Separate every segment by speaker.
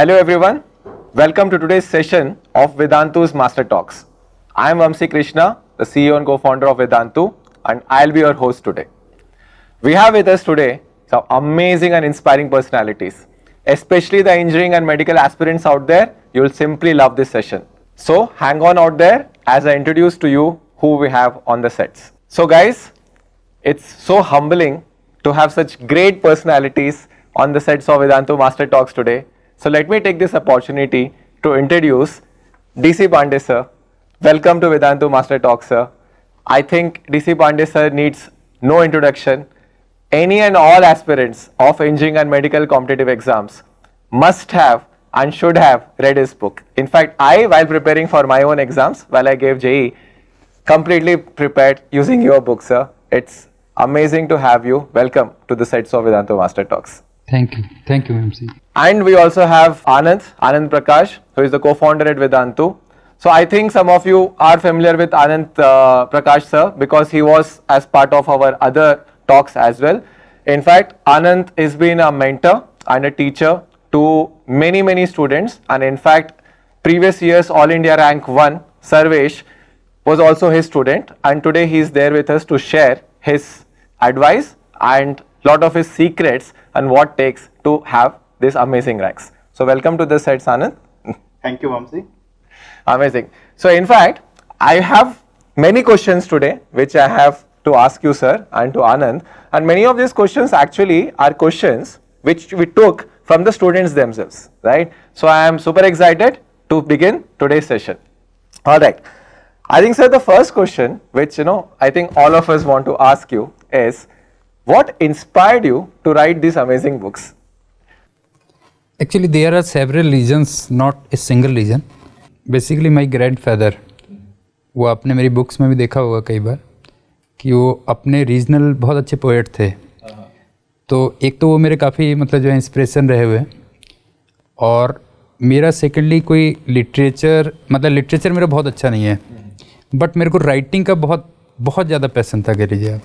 Speaker 1: Hello everyone, welcome to today's session of Vedantu's Master Talks. I am Vamsi Krishna, the CEO and co-founder of Vedantu, and I'll be your host today. We have with us today some amazing and inspiring personalities, especially the engineering and medical aspirants out there. You will simply love this session. So hang on out there as I introduce to you who we have on the sets. So guys, it's so humbling to have such great personalities on the sets of Vedantu Master Talks today. So let me take this opportunity to introduce DC Pandey sir. Welcome to Vedantu Master Talks, sir. I think DC Pandey sir needs no introduction. Any and all aspirants of engineering and medical competitive exams must have and should have read his book. In fact, I, while preparing for my own exams, while I gave JEE, completely prepared using your book, sir. It's amazing to have you. Welcome to the sets of Vedantu Master Talks.
Speaker 2: Thank you, MC.
Speaker 1: And we also have Anand Prakash, who is the co-founder at Vedantu. So I think some of you are familiar with Anand Prakash sir because he was as part of our other talks as well. In fact, Anand has been a mentor and a teacher to many students, and in fact, previous year's All India Rank 1, Sarvesh, was also his student, and today he is there with us to share his advice and lot of his secrets and what takes to have these amazing ranks. So welcome to the sets, Anand.
Speaker 3: Thank you, Vamsi.
Speaker 1: Amazing. So in fact, I have many questions today which I have to ask you, sir, and to Anand, and many of these questions actually are questions which we took from the students themselves, right? So I am super excited to begin today's session. All right. I think, sir, the first question which I think all of us want to ask you is, what inspired you to write these amazing books?
Speaker 2: Actually, there are several reasons, not a single reason. Basically, my grandfather, वो आपने मेरी books में भी देखा होगा कई बार कि वो अपने रीजनल बहुत अच्छे पोएट थे. तो एक तो वो मेरे काफ़ी मतलब जो है इंस्पिरेशन रहे हुए, और मेरा सेकेंडली कोई लिटरेचर मेरा बहुत अच्छा नहीं है, बट मेरे को राइटिंग का बहुत ज़्यादा पैसन था, कह लीजिए आप.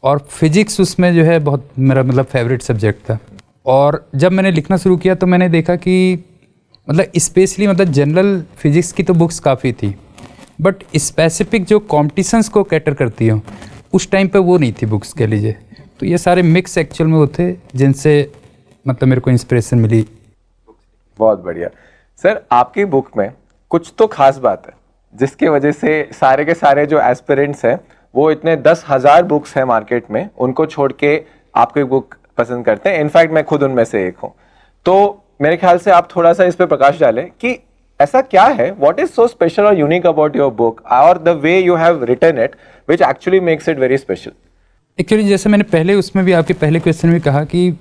Speaker 2: और फिजिक्स उसमें जो है बहुत मेरा मतलब फेवरेट सब्जेक्ट था. और जब मैंने लिखना शुरू किया तो मैंने देखा कि मतलब स्पेशली मतलब जनरल फिजिक्स की तो बुक्स काफ़ी थी, बट स्पेसिफिक जो कॉम्पिटिशन्स को कैटर करती हो उस टाइम पे वो नहीं थी बुक्स, कह लीजिए. तो ये सारे मिक्स एक्चुअल में वो थे जिनसे मतलब मेरे को इंस्पिरेशन मिली.
Speaker 1: बहुत बढ़िया. सर, आपकी बुक में कुछ तो खास बात है जिसकी वजह से सारे के सारे जो एस्पिरेंट्स हैं वो इतने 10,000 बुक्स हैं मार्केट में, उनको छोड़ के आपकी बुक पसंद करते हैं. इनफैक्ट मैं खुद उनमें से एक हूँ. तो मेरे ख्याल से आप थोड़ा सा इस पे प्रकाश डालें कि ऐसा क्या है, व्हाट इज सो स्पेशल और यूनिक अबाउट योर बुक और the way you have written it which actually makes it very special.
Speaker 2: Actually जैसे मैंने पहले उसमें भी आपके पहले क्वेश्चन में कहा कि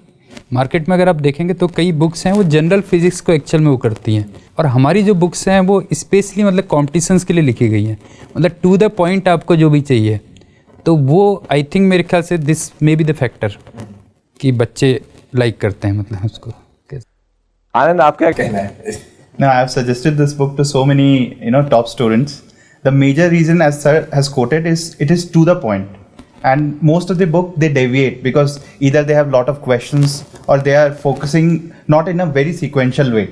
Speaker 2: मार्केट में अगर आप देखेंगे तो कई बुक्स हैं वो जनरल फिजिक्स को एक्चुअल में वो करती हैं, और हमारी जो बुक्स हैं वो स्पेशली मतलब कॉम्पिटिशन्स के लिए लिखी गई हैं, मतलब टू द पॉइंट आपको जो भी चाहिए. तो वो आई थिंक मेरे ख्याल से this may be the factor कि बच्चे लाइक करते हैं मतलब उसको.
Speaker 1: आनंद, आप क्या कहना है?
Speaker 3: No, I have suggested this book to so many, top students. The major reason, as sir has quoted, is it is to the point. And most of the book, they deviate because either they have lot of questions or they are focusing not in a very sequential way.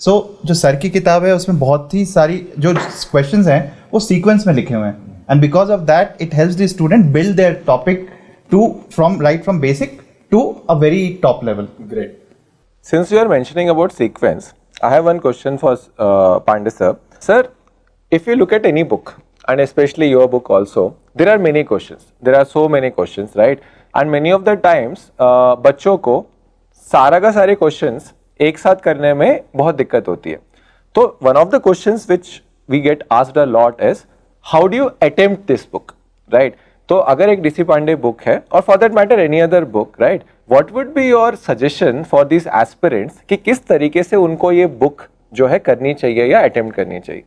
Speaker 3: So, जो sir की किताब है उसमें बहुत ही सारी जो questions हैं वो sequence में लिखे हुए हैं. And because of that, it helps the student build their topic from basic to a very top level.
Speaker 1: Great. Since you are mentioning about sequence, I have one question for Pandey sir. Sir, if you look at any book, and especially your book also, there are many questions. There are so many questions, right? And many of the times, बच्चों को सारा का सारे questions एक साथ करने में बहुत दिक्कत होती है. तो one of the questions which we get asked a lot is, how do you attempt this book, right? तो अगर एक DC पांडे बुक है, और for that matter any other book, right? What would be your suggestion for these aspirants कि किस तरीके से उनको ये बुक जो है करनी चाहिए या अटेम्प्ट करनी चाहिए?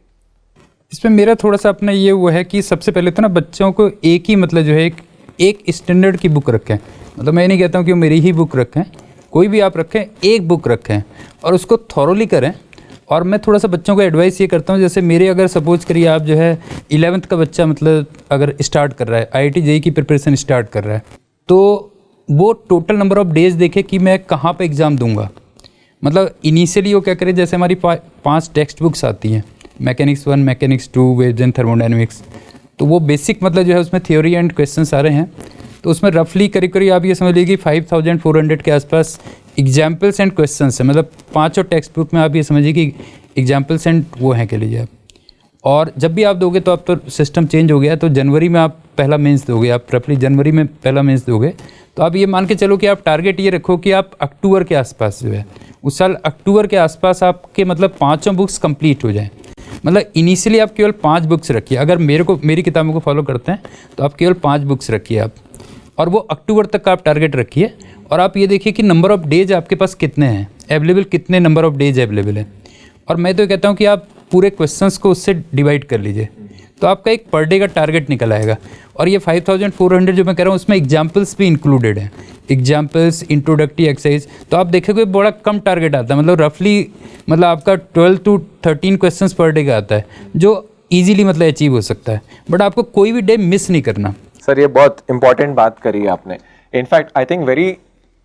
Speaker 2: इसमें मेरा थोड़ा सा अपना ये वो है कि सबसे पहले तो ना बच्चों को एक ही मतलब जो है एक स्टैंडर्ड की बुक रखें. मतलब मैं नहीं कहता हूँ कि मेरी ही बुक रखें, कोई भी आप रखें, एक बुक रखें और उसको थॉरोली करें. और मैं थोड़ा सा बच्चों को एडवाइस ये करता हूँ, जैसे मेरे अगर सपोज करिए आप जो है 11th का बच्चा मतलब अगर स्टार्ट कर रहा है, IIT JEE की प्रिपरेशन स्टार्ट कर रहा है, तो वो टोटल नंबर ऑफ़ डेज़ देखे कि मैं कहाँ पे एग्ज़ाम दूंगा. मतलब इनिशियली वो क्या करे, जैसे हमारी 5 टेक्स्ट बुक्स आती हैं, mechanics 1, mechanics 2, waves and thermodynamics, तो वो बेसिक मतलब जो है उसमें थ्योरी एंड क्वेश्चंस आ रहे हैं, तो उसमें रफली करीब करीब आप ये समझ लीजिए कि 5400 के आसपास एग्जाम्पल्स एंड क्वेश्चंस हैं, मतलब 5 टेक्स्ट बुक में आप ये समझिए कि एग्जाम्पल्स एंड वो हैं कह लीजिए आप। और जब भी आप दोगे तो अब तो सिस्टम चेंज हो गया, तो जनवरी में आप पहला मेंस दोगे, आप रफली जनवरी में पहला मेंस दोगे, तो आप ये मान के चलो कि आप टारगेट ये रखो कि आप अक्टूबर के आसपास जो है, उस साल अक्टूबर के आसपास आपके मतलब 5 बुक्स कंप्लीट हो जाएं। मतलब इनिशियली आप केवल 5 बुक्स रखिए, अगर मेरी किताबों को फॉलो करते हैं तो आप केवल 5 बुक्स रखिए आप, और वो अक्टूबर तक का आप टारगेट रखिए। और आप ये देखिए कि नंबर ऑफ़ डेज आपके पास कितने हैं अवेलेबल, कितने नंबर ऑफ़ डेज अवेलेबल है। और मैं तो कहता हूँ कि आप पूरे क्वेश्चंस को उससे डिवाइड कर लीजिए, तो आपका एक पर डे का टारगेट निकल आएगा। और ये 5400 जो मैं कह रहा हूँ उसमें एग्जाम्पल्स भी इंक्लूडेड हैं, एग्जाम्पल्स, इंट्रोडक्टरी एक्सरसाइज, तो आप देखोगे बड़ा कम टारगेट आता है, मतलब रफली मतलब आपका 12 to 13 क्वेश्चंस पर डे का आता है, जो ईजिली मतलब अचीव हो सकता है, बट आपको कोई भी डे मिस नहीं करना।
Speaker 1: सर ये बहुत इंपॉर्टेंट बात करी आपने। In fact I think very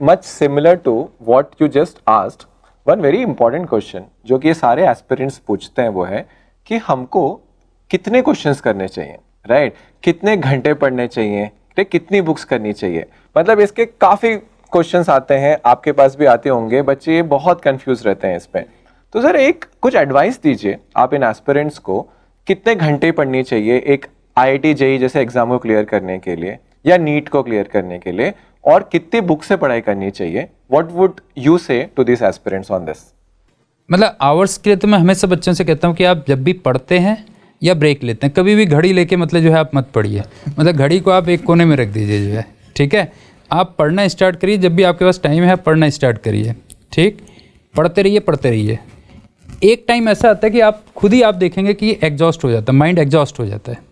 Speaker 1: much similar to what you just asked, one very important question जो कि ये सारे एस्पिरेंट्स पूछते हैं वो है कि हमको कितने क्वेश्चंस करने चाहिए, राइट? कितने घंटे पढ़ने चाहिए, कितनी बुक्स करनी चाहिए, मतलब इसके काफ़ी क्वेश्चंस आते हैं, आपके पास भी आते होंगे, बच्चे बहुत कंफ्यूज रहते हैं इस पे। तो सर एक कुछ एडवाइस दीजिए आप इन एस्पिरेंट्स को, कितने घंटे पढ़नी चाहिए एक IIT JEE जैसे एग्जाम को क्लियर करने के लिए या नीट को क्लियर करने के लिए, और कितनी बुक से पढ़ाई करनी चाहिए? What would you say to this aspirants on this?
Speaker 2: मतलब आवर्स के लिए तो मैं हमेशा बच्चों से कहता हूँ कि आप जब भी पढ़ते हैं या ब्रेक लेते हैं, कभी भी घड़ी लेके मतलब जो है आप मत पढ़िए, मतलब घड़ी को आप एक कोने में रख दीजिए जो है, ठीक है? आप पढ़ना स्टार्ट करिए, जब भी आपके पास टाइम है आप पढ़ना स्टार्ट करिए, ठीक? पढ़ते रहिए। एक टाइम ऐसा आता है कि आप खुद ही आप देखेंगे कि एग्जॉस्ट हो जाता है, माइंड एग्जॉस्ट हो जाता है।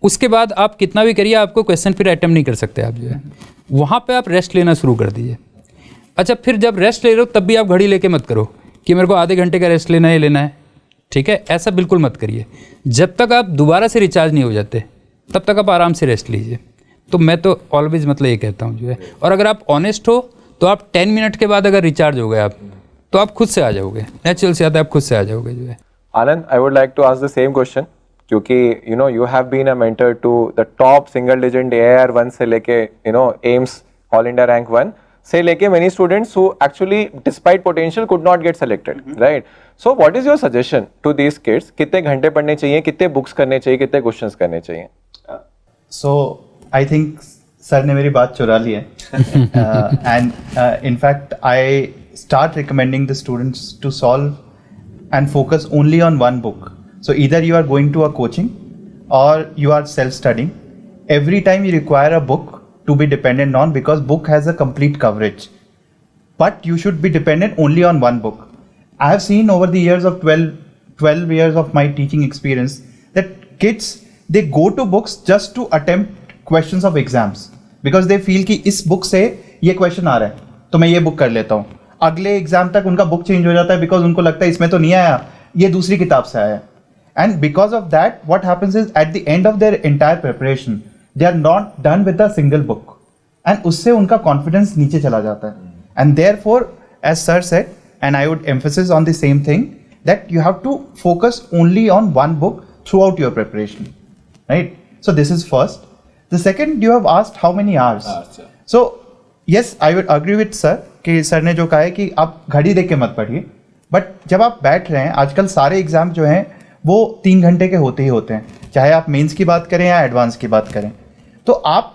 Speaker 2: उसके बाद आप कितना भी करिए, आपको क्वेश्चन फिर अटेम्प्ट नहीं कर सकते आप जो है, वहाँ पे आप रेस्ट लेना शुरू कर दीजिए। अच्छा, फिर जब रेस्ट ले रहे हो तब भी आप घड़ी लेके मत करो कि मेरे को आधे घंटे का रेस्ट लेना है, ठीक है? ऐसा बिल्कुल मत करिए। जब तक आप दोबारा से रिचार्ज नहीं हो जाते तब तक आप आराम से रेस्ट लीजिए। तो मैं तो ऑलवेज मतलब ये कहता हूँ जो है, और अगर आप ऑनेस्ट हो तो आप 10 मिनट के बाद अगर रिचार्ज हो गए आप, तो आप खुद से आ जाओगे, नेचुरल से आता है, आप खुद से आ जाओगे जो है।
Speaker 1: Anand, I would like to ask the same question, क्योंकि you know you have been a mentor to the top single digit AIR 1 से लेके एम्स ऑल इंडिया रैंक 1 से लेके many students who actually despite potential could not get selected, right? So what is your suggestion to these kids? कितने घंटे पढ़ने चाहिए, कितने books करने चाहिए, कितने क्वेश्चंस करने चाहिए?
Speaker 3: So I think सर ने मेरी बात चुरा ली है, and in fact I start recommending the students to solve and focus only on one book. So either you are going to a coaching or you are self-studying. Every time you require a book to be dependent on, because book has a complete coverage, but you should be dependent only on one book. I have seen over the years of 12 years of my teaching experience that kids, they go to books just to attempt questions of exams, because they feel कि इस book से ये question आ रहा है तो मैं ये book कर लेता हूँ, अगले एग्जाम तक उनका बुक चेंज हो जाता है, बिकॉज उनको लगता है इसमें तो नहीं आया, ये दूसरी किताब से आया है। And because of that what happens is at the end of their entire preparation they are not done with a single book, and उससे उनका कॉन्फिडेंस नीचे चला जाता है। And therefore as sir said, and I would emphasis on the same thing, that you have to focus only on one book throughout your preparation, right? So this is first. The second, you have asked how many hours. So yes, I would agree with sir कि sir ने जो कहा है कि आप घड़ी देख के मत पढ़िए, बट जब आप बैठ रहे हैं, आजकल सारे एग्जाम जो हैं वो 3 घंटे के होते ही होते हैं, चाहे आप मेंस की बात करें या एडवांस की बात करें। तो आप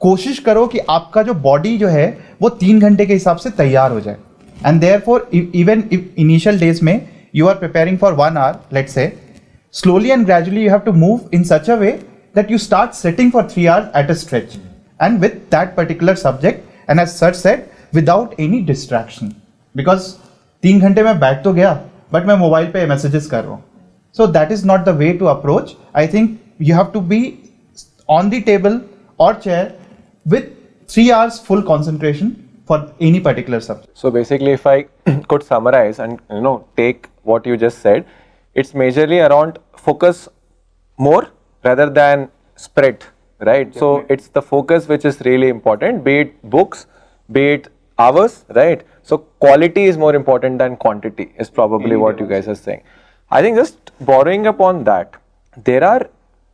Speaker 3: कोशिश करो कि आपका जो बॉडी जो है वो 3 घंटे के हिसाब से तैयार हो जाए। And therefore even initial days में you are preparing for 1 hour, let's say, slowly and gradually you have to move in such a way that you start sitting for 3 hours at a stretch, and with that particular subject, and as sir said, without any distraction, because 3 घंटे में बैठ तो गया but मैं mobile पे messages कर रहा हूँ. So that is not the way to approach. I think you have to be on the table or chair with 3 hours full concentration for any particular subject.
Speaker 1: So basically, if I could summarize and take what you just said, it's majorly around focus more rather than spread, right? Definitely. So it's the focus which is really important, be it books, be it hours, right? So quality is more important than quantity is probably what you guys are saying. I think just borrowing upon that, there are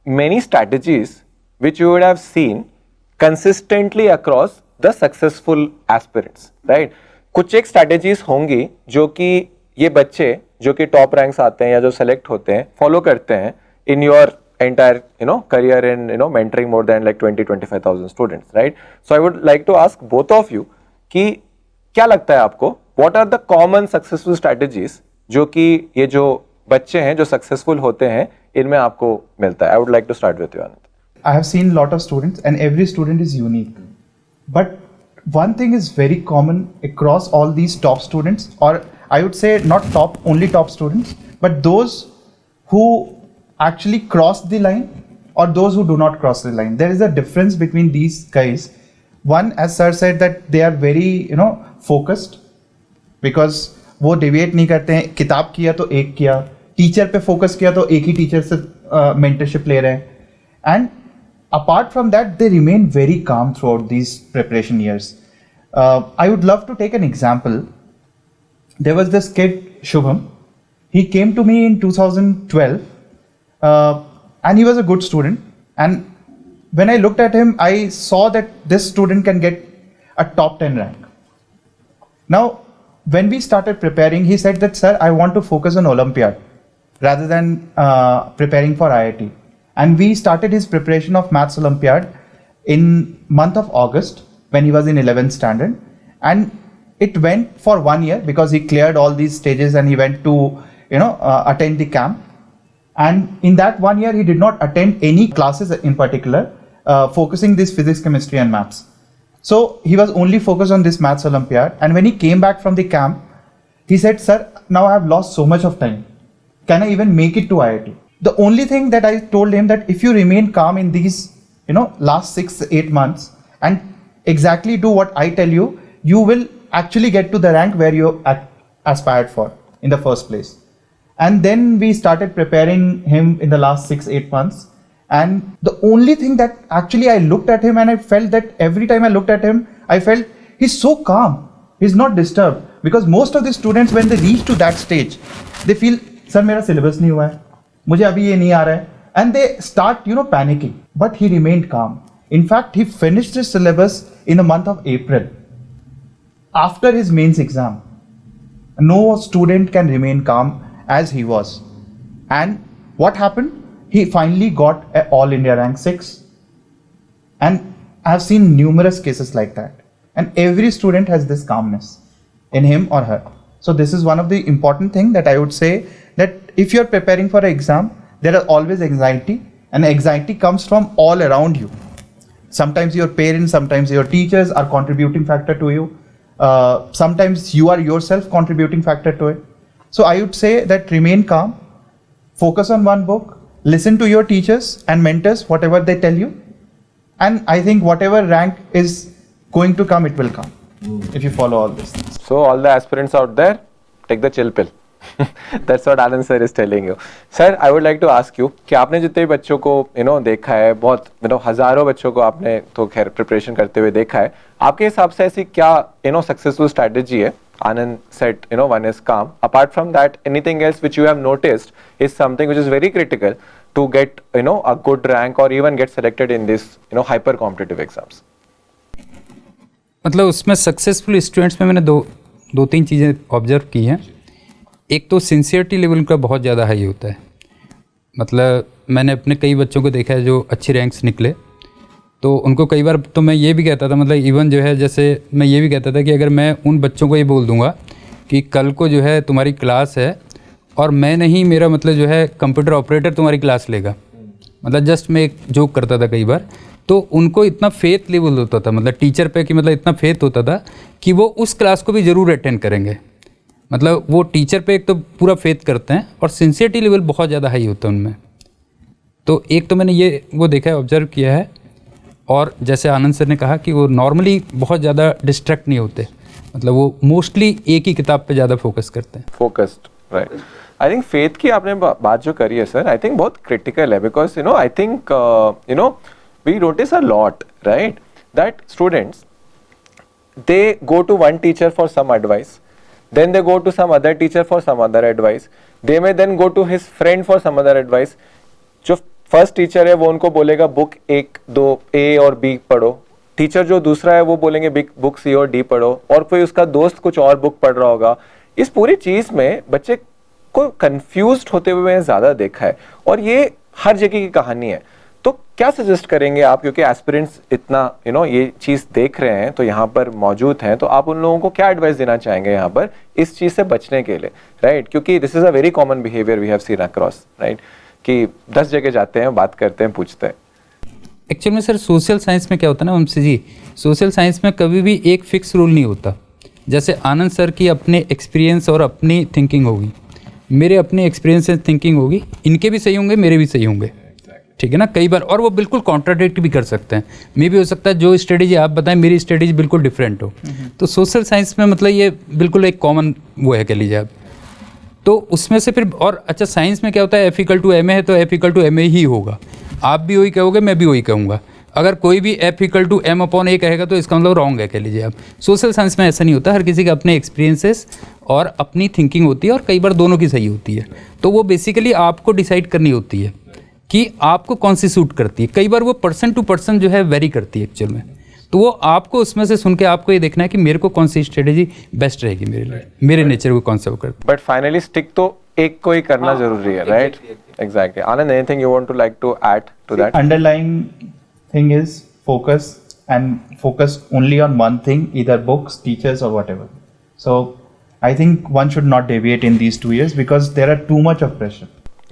Speaker 1: many strategies which you would have seen consistently across the successful aspirants, right? कुछ एक strategies होंगी जो कि ये बच्चे जो कि top ranks आते हैं या जो सेलेक्ट होते हैं फॉलो करते हैं in your entire career in mentoring more than like 20-25,000 students, right? So I would like to ask both of you कि क्या लगता है आपको, what are the common successful strategies जो कि ये जो बच्चे हैं जो सक्सेसफुल होते हैं इनमें आपको मिलता है? I would like to start with you, Anand.
Speaker 3: I have seen a lot of students, and every student is unique. But one thing is very common across all these top students, or I would say not top, only top students, but those who actually cross the line or those who do not cross the line. There is a difference between these guys. One, as sir said, that they are very, focused, because वो deviate नहीं करते हैं. किताब किया तो एक किया, teacher पे फोकस किया तो एक ही टीचर से mentorship ले रहे हैं. And apart from that, they remain very calm throughout these preparation years. I would love to take an example. There was this kid, Shubham. He came to me in 2012, and he was a good student. And when I looked at him, I saw that this student can get a top 10 rank. Now, when we started preparing, he said that, sir, I want to focus on Olympiad rather than preparing for IIT. And we started his preparation of Maths Olympiad in month of August when he was in 11th standard. And it went for 1 year because he cleared all these stages and he went to, attend the camp. And in that 1 year, he did not attend any classes in particular, focusing this physics, chemistry and maths. So he was only focused on this Maths Olympiad. And when he came back from the camp, he said, sir, now I have lost so much of time. Can I even make it to IIT? The only thing that I told him that if you remain calm in these, last 6-8 months and exactly do what I tell you, you will actually get to the rank where you aspired for in the first place. And then we started preparing him in the last 6-8 months. And the only thing that actually I looked at him and I felt that every time I looked at him, I felt he's so calm. He's not disturbed. Because most of the students, when they reach to that stage, they feel, sir, मेरा syllabus नहीं हुआ है, मुझे अभी ये नहीं आ रहा है, and they start, panicking. But he remained calm. In fact, he finished his syllabus in the month of April, after his mains exam. No student can remain calm as he was. And what happened? He finally got an All India rank 6. And I have seen numerous cases like that. And every student has this calmness in him or her. So this is one of the important things that I would say, that if you're preparing for an exam, there are always anxiety, and anxiety comes from all around you. Sometimes your parents, sometimes your teachers are contributing factor to you. Sometimes you are yourself contributing factor to it. So I would say that remain calm, focus on one book, listen to your teachers and mentors, whatever they tell you. And I think whatever rank is going to come, it will come if you follow all this.
Speaker 1: So all the aspirants out there, take the chill pill. That's what Anand sir is telling you. Sir, I would like to ask you कि आपने जितने भी बच्चों को देखा है, बहुत हजारों बच्चों को आपने तो खैर प्रिपरेशन करते हुए देखा है, आपके हिसाब से ऐसी क्या सक्सेसफुल स्ट्रेटजी है? Anand said one is calm. Apart from that, anything else which you have noticed is something which is very critical to get a good rank or even get selected in this hyper competitive exams?
Speaker 2: मतलब उसमें successful students में मैंने दो तीन चीज़ें observe की हैं. एक तो सिंसियरिटी लेवल उनका बहुत ज़्यादा हाई होता है. मतलब मैंने अपने कई बच्चों को देखा है जो अच्छी रैंक्स निकले, तो उनको कई बार तो मैं ये भी कहता था, मतलब इवन जो है जैसे मैं ये भी कहता था कि अगर मैं उन बच्चों को ये बोल दूंगा कि कल को जो है तुम्हारी क्लास है और मैं नहीं, मेरा मतलब जो है कंप्यूटर ऑपरेटर तुम्हारी क्लास लेगा, मतलब जस्ट मैं एक जोक करता था कई बार, तो उनको इतना फेथ लेवल होता था, मतलब टीचर पे कि मतलब इतना फेथ होता था कि वो उस क्लास को भी ज़रूर अटेंड करेंगे. मतलब वो टीचर पे एक तो पूरा फेथ करते हैं और सिंसियरिटी लेवल बहुत ज़्यादा हाई होता है उनमें. तो एक तो मैंने ये वो देखा है, ऑब्जर्व किया है. और जैसे आनंद सर ने कहा कि वो नॉर्मली बहुत ज़्यादा डिस्ट्रैक्ट नहीं होते, मतलब वो मोस्टली एक ही किताब पे ज़्यादा फोकस करते हैं.
Speaker 1: Focused, right. I think faith की आपने बात जो करी है सर, आई थिंक बहुत क्रिटिकल है, because I think we notice a lot, right, that students they go to one teacher for some advice, then they go to some other teacher for some other advice, they may then go to his friend for some other advice. जो first teacher है वो उनको बोलेगा book 1-2 ए और B पढ़ो, teacher जो दूसरा है वो बोलेंगे बुक सी और डी पढ़ो, और कोई उसका दोस्त कुछ और बुक पढ़ रहा होगा. इस पूरी चीज में बच्चे को कंफ्यूज्ड होते हुए मैंने ज्यादा देखा है, और ये हर जगह की कहानी है. तो क्या सजेस्ट करेंगे आप, क्योंकि एस्पिरेंट्स इतना ये चीज देख रहे हैं, तो यहाँ पर मौजूद हैं, तो आप उन लोगों को क्या एडवाइस देना चाहेंगे यहाँ पर इस चीज से बचने के लिए, राइट? क्योंकि this is a very common behaviour we have seen across, right? कि 10 जगह जाते हैं, बात करते हैं, पूछते हैं.
Speaker 2: एक्चुअल में सर सोशल साइंस में क्या होता है ना वंशी जी, सोशल साइंस में कभी भी एक फिक्स रूल नहीं होता. जैसे आनंद सर की अपने एक्सपीरियंस और अपनी थिंकिंग होगी, मेरे अपने एक्सपीरियंस से थिंकिंग होगी, इनके भी सही होंगे, मेरे भी सही होंगे, ठीक है ना. कई बार और वो बिल्कुल कॉन्ट्राडिक्ट भी कर सकते हैं. मे भी हो सकता है जो स्ट्रेटेजी आप बताएं मेरी स्ट्रेटेजी बिल्कुल डिफरेंट हो. तो सोशल साइंस में मतलब ये बिल्कुल एक कॉमन वो है कह लीजिए आप. तो उसमें से फिर और अच्छा साइंस में क्या होता है, F=ma है तो F=ma ही होगा. आप भी वही कहोगे, मैं भी वही कहूँगा. अगर कोई भी F=m/a कहेगा तो इसका मतलब रॉन्ग है कह लीजिए आप. सोशल साइंस में ऐसा नहीं होता, हर किसी के अपने एक्सपीरियंसेस और अपनी थिंकिंग होती है, और कई बार दोनों की सही होती है. तो वो बेसिकली आपको डिसाइड करनी होती है कि आपको कौन सी सूट करती है. कई बार वो पर्सन टू पर्सन जो है वेरी करती है एक्चुअल में. तो वो आपको उसमें से सुन के आपको ये देखना है कि मेरे को कौन सी स्ट्रेटेजी बेस्ट रहेगी मेरे लिए, मेरे नेचर को कौन सा वो करती है.
Speaker 1: बट फाइनली स्टिक तो एक को ही करना जरूरी है, right? Exactly. Anand, anything you want to like to add to that?
Speaker 3: Underlying thing is focus, and focus only on one thing, either books, teachers, or whatever. So I think one should not deviate in these 2 years because there are too much of pressure.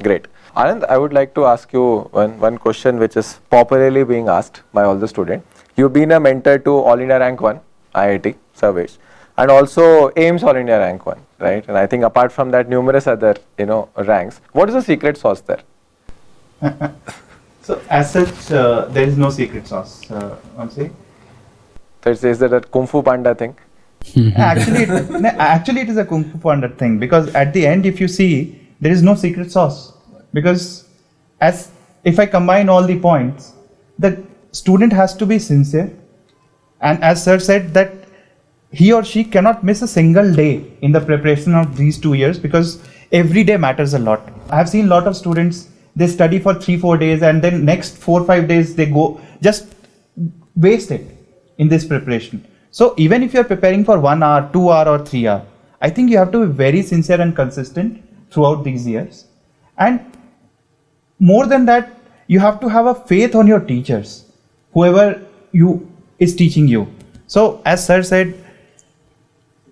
Speaker 1: Great. Anand, I would like to ask you one question which is popularly being asked by all the students. You've been a mentor to All India Rank 1, IIT, Sarvesh, and also AIMS All India Rank 1, right? And I think apart from that, numerous other, ranks. What is the secret sauce there?
Speaker 3: So as such, there is no secret sauce. I'll say.
Speaker 1: So is that a Kung Fu Panda thing?
Speaker 3: Actually, it is a Kung Fu Panda thing, because at the end, if you see, there is no secret sauce. Because if I combine all the points, the student has to be sincere, and as sir said, that he or she cannot miss a single day in the preparation of these 2 years, because every day matters a lot. I have seen a lot of students, they study for 3-4 days, and then next 4-5 days they go just waste it in this preparation. So even if you are preparing for 1 hour, 2 hour, or 3 hour, I think you have to be very sincere and consistent throughout these years. And more than that, you have to have a faith on your teachers, whoever is teaching you. So as sir said,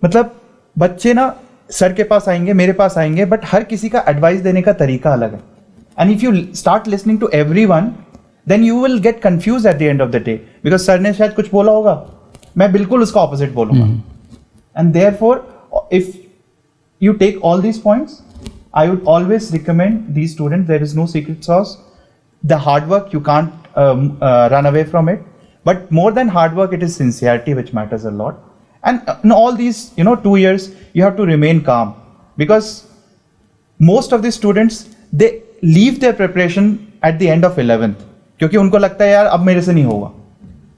Speaker 3: मतलब बच्चे ना sir के पास आएंगे, मेरे पास आएंगे, but हर किसी का advice देने का तरीका अलग है. And if you start listening to everyone, then you will get confuse at the end of the day, because sir ने शायद कुछ बोला होगा, मैं बिल्कुल उसका ऑपोजिट बोलूंगा. And therefore if you take all these points, I would always recommend these students, there is no secret sauce. The hard work, you can't run away from it, but more than hard work, it is sincerity which matters a lot. And in all these 2 years, you have to remain calm, because most of the students, they leave their preparation at the end of 11th, क्योंकि उनको लगता है यार अब मेरे से नहीं होगा.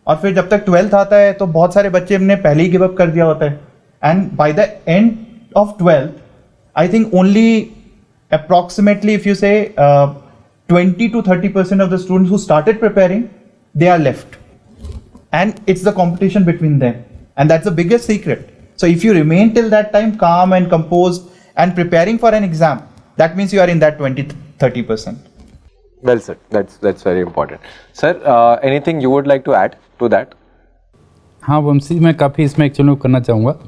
Speaker 3: और फिर जब तक 12th आता है तो बहुत सारे बच्चे ने पहले ही गिव अप कर दिया होता है. And by the end of 12th, I think only approximately, if you say 20 to 30% of the students who started preparing, they are left, and it's the competition between them, and that's the biggest secret. So if you remain till that time calm and composed and preparing for an exam, that means you are in that 20-30%.
Speaker 1: Well said. That's very important. Sir, anything you would like to add to that?
Speaker 2: हाँ वंशी, मैं काफ़ी इसमें actually करना चाहूँगा.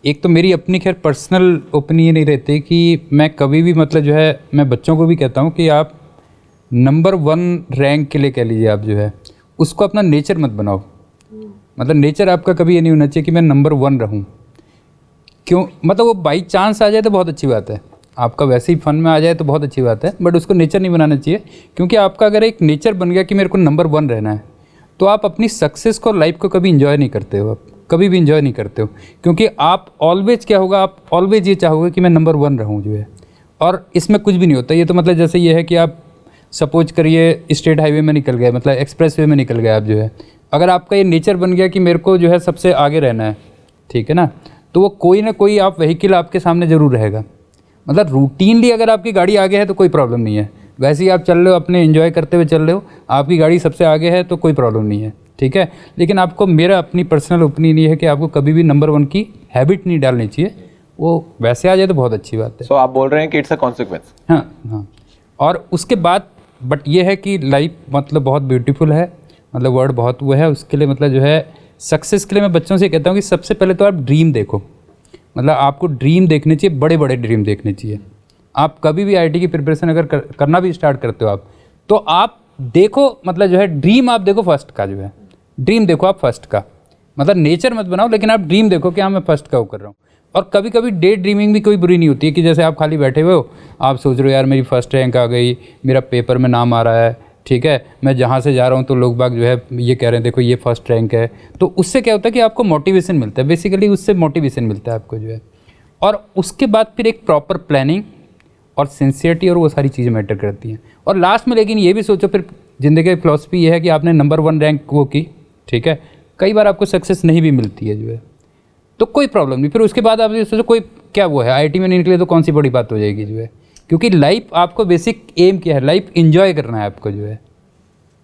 Speaker 2: एक तो मेरी अपनी खैर पर्सनल ओपिनियन ही रहती कि मैं कभी भी मतलब जो है मैं बच्चों को भी कहता हूँ कि आप नंबर 1 रैंक के लिए कह लीजिए आप जो है उसको अपना नेचर मत बनाओ. मतलब नेचर आपका कभी ये नहीं होना चाहिए कि मैं नंबर 1 रहूँ. क्यों? मतलब वो बाई चांस आ जाए तो बहुत अच्छी बात है, आपका वैसे ही फन में आ जाए तो बहुत अच्छी बात है, बट उसको नेचर नहीं बनाना चाहिए. क्योंकि आपका अगर एक नेचर बन गया कि मेरे को नंबर 1 रहना है, तो आप अपनी सक्सेस को, लाइफ को कभी इंजॉय नहीं करते हो, आप कभी भी इंजॉय नहीं करते हो. क्योंकि आप ऑलवेज क्या होगा, आप ऑलवेज ये चाहोगे कि मैं नंबर 1 रहूँ जो है, और इसमें कुछ भी नहीं होता. ये तो मतलब जैसे ये है कि आप सपोज करिए स्टेट हाईवे में निकल गए, मतलब एक्सप्रेस वे में निकल गए आप जो है, अगर आपका ये नेचर बन गया कि मेरे को जो है सबसे आगे रहना है, ठीक है ना, तो वो कोई ना कोई आप व्हीकल आपके सामने ज़रूर रहेगा। मतलब रूटीनली अगर आपकी गाड़ी आगे है तो कोई प्रॉब्लम नहीं है, वैसे ही आप चल रहे हो अपने एंजॉय करते हुए चल रहे हो, आपकी गाड़ी सबसे आगे है तो कोई प्रॉब्लम नहीं है, ठीक है। लेकिन आपको, मेरा अपनी पर्सनल ओपिनियन ये है कि आपको कभी भी नंबर 1 की हैबिट नहीं डालनी चाहिए, वो वैसे आ जाए तो बहुत अच्छी बात है।
Speaker 1: सो आप बोल रहे हैं कि इट्स अ कॉन्सिक्वेंस।
Speaker 2: हाँ हाँ। और उसके बाद बट ये है कि लाइफ मतलब बहुत ब्यूटीफुल है, मतलब वर्ड बहुत वो है उसके लिए, मतलब जो है सक्सेस के लिए मैं बच्चों से कहता हूँ कि सबसे पहले तो आप ड्रीम देखो, मतलब आपको ड्रीम देखने चाहिए, बड़े बड़े ड्रीम देखने चाहिए। आप कभी भी आईटी की प्रिपरेशन अगर करना भी स्टार्ट करते हो आप, तो आप देखो, मतलब जो है ड्रीम आप देखो फर्स्ट का, जो है ड्रीम देखो आप फर्स्ट का, मतलब नेचर मत बनाओ, लेकिन आप ड्रीम देखो कि हाँ मैं फर्स्ट का वो कर रहा हूँ। और कभी कभी डे ड्रीमिंग भी कोई बुरी नहीं होती है, कि जैसे आप खाली बैठे हुए हो, आप सोच रहे हो यार मेरी फर्स्ट रैंक आ गई, मेरा पेपर में नाम आ रहा है, ठीक है, मैं जहाँ से जा रहा हूँ तो लोग बाग जो है ये कह रहे हैं देखो ये फर्स्ट रैंक है, तो उससे क्या होता है कि आपको मोटिवेशन मिलता है, बेसिकली उससे मोटिवेशन मिलता है आपको जो है। और उसके बाद फिर एक प्रॉपर प्लानिंग और सिंसियरिटी और वो सारी चीज़ें मैटर करती हैं। और लास्ट में लेकिन ये भी सोचो, फिर ज़िंदगी की फिलॉसफी ये है कि आपने नंबर 1 रैंक वो की, ठीक है, कई बार आपको सक्सेस नहीं भी मिलती है जो है, तो कोई प्रॉब्लम नहीं, फिर उसके बाद आप ये सोचो कोई क्या वो है, आईटी में नहीं निकले तो कौन सी बड़ी बात हो जाएगी जो है, क्योंकि लाइफ आपको बेसिक एम क्या है, लाइफ एंजॉय करना है आपको जो है।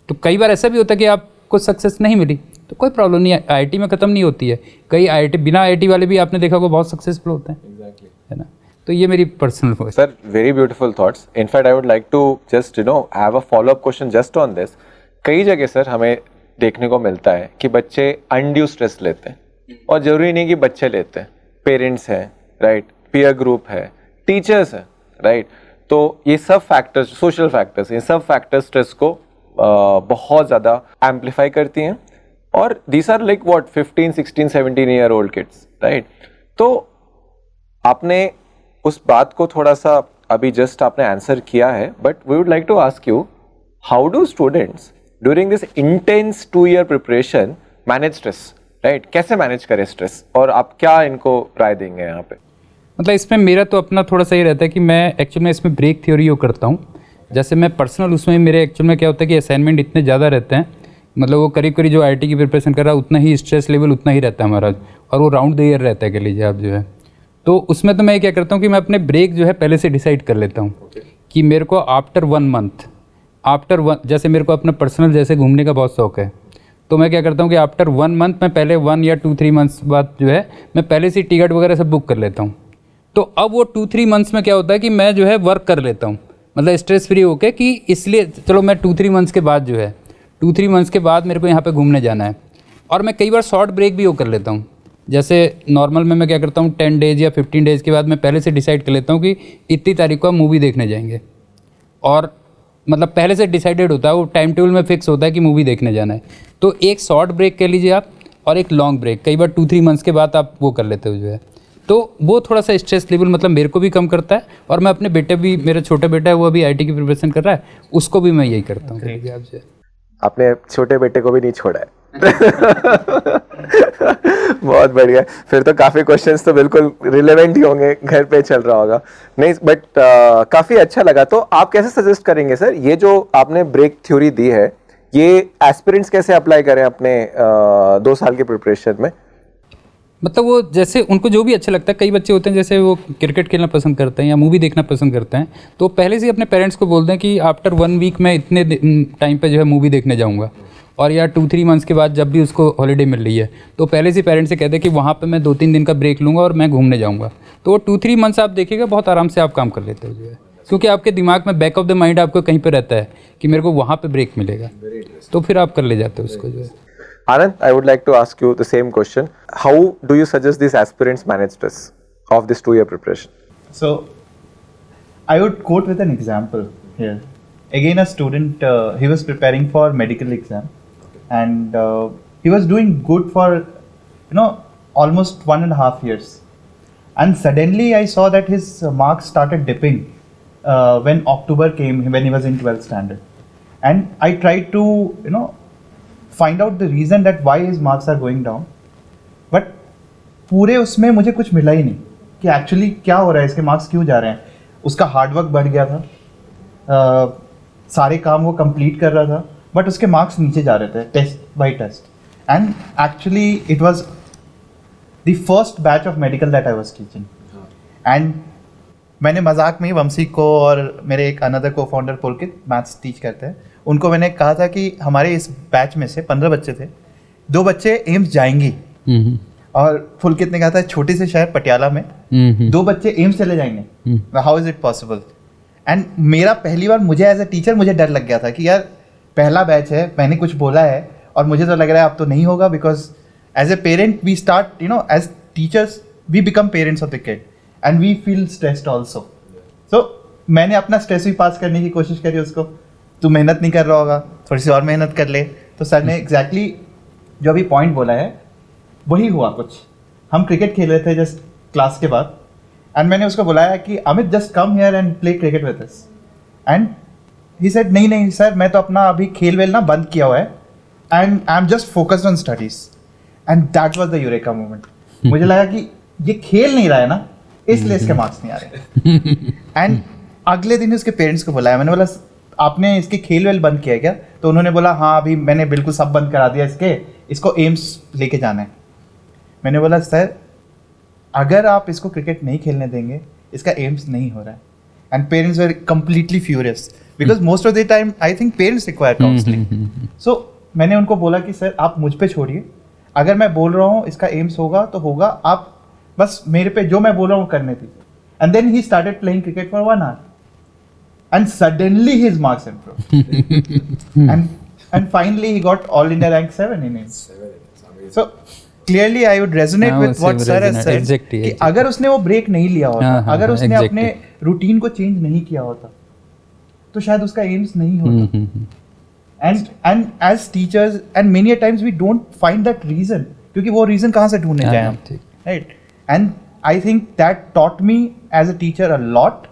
Speaker 2: तो कई बार ऐसा भी होता है कि आपको सक्सेस नहीं मिली तो कोई प्रॉब्लम नहीं है, आईटी में ख़त्म नहीं होती है, कई आईटी बिना आईटी वाले भी आपने देखा होगा बहुत सक्सेसफुल होते हैं,
Speaker 1: एग्जैक्टली,
Speaker 2: है ना। तो ये मेरी पर्सनल वो है।
Speaker 1: Sir, very beautiful thoughts. In fact I would like to just have a follow up question just on this. कई जगह सर हमें देखने को मिलता है कि बच्चे अनड्यू स्ट्रेस लेते हैं, और जरूरी नहीं कि बच्चे लेते हैं, पेरेंट्स हैं, राइट, पीयर ग्रुप है, टीचर्स हैं, राइट। तो ये सब फैक्टर्स, सोशल फैक्टर्स, ये सब फैक्टर्स स्ट्रेस को बहुत ज़्यादा एम्पलीफाई करती हैं, और these are like what 15, 16, 17 year old kids, right. तो आपने उस बात को थोड़ा सा अभी जस्ट आपने आंसर किया है, but we would like to ask you, how do students during this intense 2 year preparation manage stress, right, कैसे मैनेज करें स्ट्रेस, और आप क्या इनको राय देंगे यहाँ पे?
Speaker 2: मतलब इसमें मेरा तो अपना थोड़ा सा ही रहता है कि मैं एक्चुअल में इसमें ब्रेक थ्योरी वो करता हूँ। जैसे मैं पर्सनल उसमें मेरे एक्चुअल में क्या होता है कि असाइनमेंट इतने ज़्यादा रहते हैं, मतलब वो करीब करीब जो आईटी की प्रिपरेशन कर रहा है उतना ही स्ट्रेस लेवल उतना ही रहता है हमारा, और वो राउंड द ईयर रहता है कह लीजिए आप जो है। तो उसमें तो मैं क्या करता हूँ कि मैं अपने ब्रेक जो है पहले से डिसाइड कर लेता हूँ कि मेरे को आफ्टर 1 month, जैसे मेरे को अपना पर्सनल जैसे घूमने का बहुत शौक है, तो मैं क्या करता हूँ कि आफ्टर 1 month मैं पहले 1 या 2-3 months बाद जो है मैं पहले से टिकट वगैरह सब बुक कर लेता हूँ। तो अब वो 2-3 months में क्या होता है कि मैं जो है वर्क कर लेता हूँ, मतलब स्ट्रेस फ्री होके, कि इसलिए चलो मैं 2-3 months के बाद जो है 2-3 months के बाद मेरे को यहाँ पे घूमने जाना है। और मैं कई बार शॉर्ट ब्रेक भी वो कर लेता हूँ, जैसे नॉर्मल में मैं क्या करता हूँ 10 days या 15 days के बाद मैं पहले से डिसाइड कर लेता हूँ कि इतनी तारीख को हम मूवी देखने जाएंगे, और मतलब पहले से डिसाइडेड होता है, वो टाइम टेबल में फिक्स होता है कि मूवी देखने जाना है। तो एक शॉर्ट ब्रेक कह लीजिए आप, और एक लॉन्ग ब्रेक कई बार 2-3 months के बाद आप वो कर लेते हो जो है, तो वो थोड़ा सा स्ट्रेस लेवल मतलब मेरे को भी कम करता है, और मैं अपने बेटे भी, मेरा छोटा बेटा है वो अभी आईटी की प्रिपरेशन कर रहा है, उसको भी मैं यही करता हूँ। आपसे
Speaker 1: आपने छोटे बेटे को भी नहीं छोड़ा है। बहुत बढ़िया, फिर तो काफी क्वेश्चंस तो बिल्कुल रिलेवेंट ही होंगे, घर पे चल रहा होगा। नहीं बट काफी अच्छा लगा। तो आप कैसे सजेस्ट करेंगे सर, ये जो आपने ब्रेक थ्योरी दी है, ये एस्पिरेंट्स कैसे अप्लाई करें अपने 2 साल की प्रिपरेशन में?
Speaker 2: मतलब वो जैसे उनको जो भी अच्छा लगता है, कई बच्चे होते हैं जैसे वो क्रिकेट खेलना पसंद करते हैं या मूवी देखना पसंद करते हैं, तो पहले से ही अपने पेरेंट्स को बोलते हैं कि आफ्टर 1 week मैं इतने टाइम पे जो है मूवी देखने जाऊंगा, और या 2-3 months के बाद जब भी उसको हॉलीडे मिल रही है तो पहले से पेरेंट्स से कहते हैं कि वहाँ पे मैं 2-3 दिन का ब्रेक लूँगा और मैं घूमने जाऊँगा। तो वो 2-3 months आप देखिएगा बहुत आराम से आप काम कर लेते हो जो है, क्योंकि आपके दिमाग में बैक ऑफ द माइंड आपको कहीं पर रहता है कि मेरे को वहाँ पर ब्रेक मिलेगा, तो फिर आप कर ले जाते हो उसको जो है।
Speaker 1: Anand, I would like to ask you the same question. How do you suggest these aspirants manage stress of this 2 year preparation?
Speaker 3: So, I would quote with an example here. Again, a student, he was preparing for medical exam, and he was doing good for, almost 1.5 years. And suddenly I saw that his marks started dipping when October came, when he was in 12th standard. And I tried to, find out the reason that why his marks are going down, but पूरे उसमें मुझे कुछ मिला ही नहीं कि actually क्या हो रहा है, इसके मार्क्स क्यों जा रहे हैं। उसका हार्डवर्क बढ़ गया था, सारे काम वो कंप्लीट कर रहा था, बट उसके मार्क्स नीचे जा रहे थे test by test. And actually it was the first batch of medical that I was teaching. एंड मैंने मजाक में ही वंशी को और मेरे एक अनदर को फाउंडर पुलकित मैथ्स टीच करते हैं, उनको मैंने कहा था कि हमारे इस बैच में से 15 बच्चे थे, 2 बच्चे एम्स जाएंगे. और पुलकित ने कहा था छोटे से शहर पटियाला में 2 बच्चे एम्स चले जाएंगे, how is it possible. And मेरा पहली बार मुझे एज ए टीचर मुझे डर लग गया था कि यार पहला बैच है, मैंने कुछ बोला है और मुझे तो लग रहा है अब तो नहीं होगा. Because as a parent we start as teachers we become parents of the kid and we feel stressed also. So मैंने अपना स्ट्रेस भी पास करने की कोशिश करी उसको, तू मेहनत नहीं कर रहा होगा, थोड़ी सी और मेहनत कर ले. तो सर ने एग्जैक्टली जो अभी पॉइंट बोला है वही हुआ. कुछ हम क्रिकेट खेल रहे थे जस्ट क्लास के बाद, एंड मैंने उसको बुलाया कि Amit just come here and play cricket with us. And he said नहीं सर, मैं तो अपना अभी खेल वेल ना बंद किया हुआ है and I am just focused on studies. And that was the eureka moment. मुझे लगा कि ये खेल नहीं रहा है ना, इसलिए इसके मार्क्स नहीं आ रहे. एंड अगले दिन उसके पेरेंट्स को बुलाया, मैंने बोला आपने इसके खेल वेल बंद किया क्या? तो उन्होंने बोला हाँ अभी मैंने बिल्कुल सब बंद करा दिया, इसको एम्स लेके जाना है. मैंने बोला सर अगर आप इसको क्रिकेट नहीं खेलने देंगे इसका एम्स नहीं हो रहा है. And parents were completely furious because most of the time I think parents require counselling. So मैंने उनको बोला कि सर आप मुझ पे छोड़िए, अगर मैं बोल रहा हूँ इसका एम्स होगा तो होगा, आप बस मेरे पे जो मैं बोल रहा हूँ करने दीजिए. And then he started playing cricket for 1 hour and suddenly his marks improved. and finally he got all India rank 7 in it. So clearly I would resonate with what sir has said. कि अगर उसने वो break नहीं लिया होता, अगर उसने अपने रूटीन को चेंज नहीं किया होता तो शायद उसका एम्स नहीं होता. and as teachers and many a times we don't find that reason, क्योंकि वो रीजन कहाँ से ढूंढने जाए हम, right? And I think that taught me as a teacher a lot.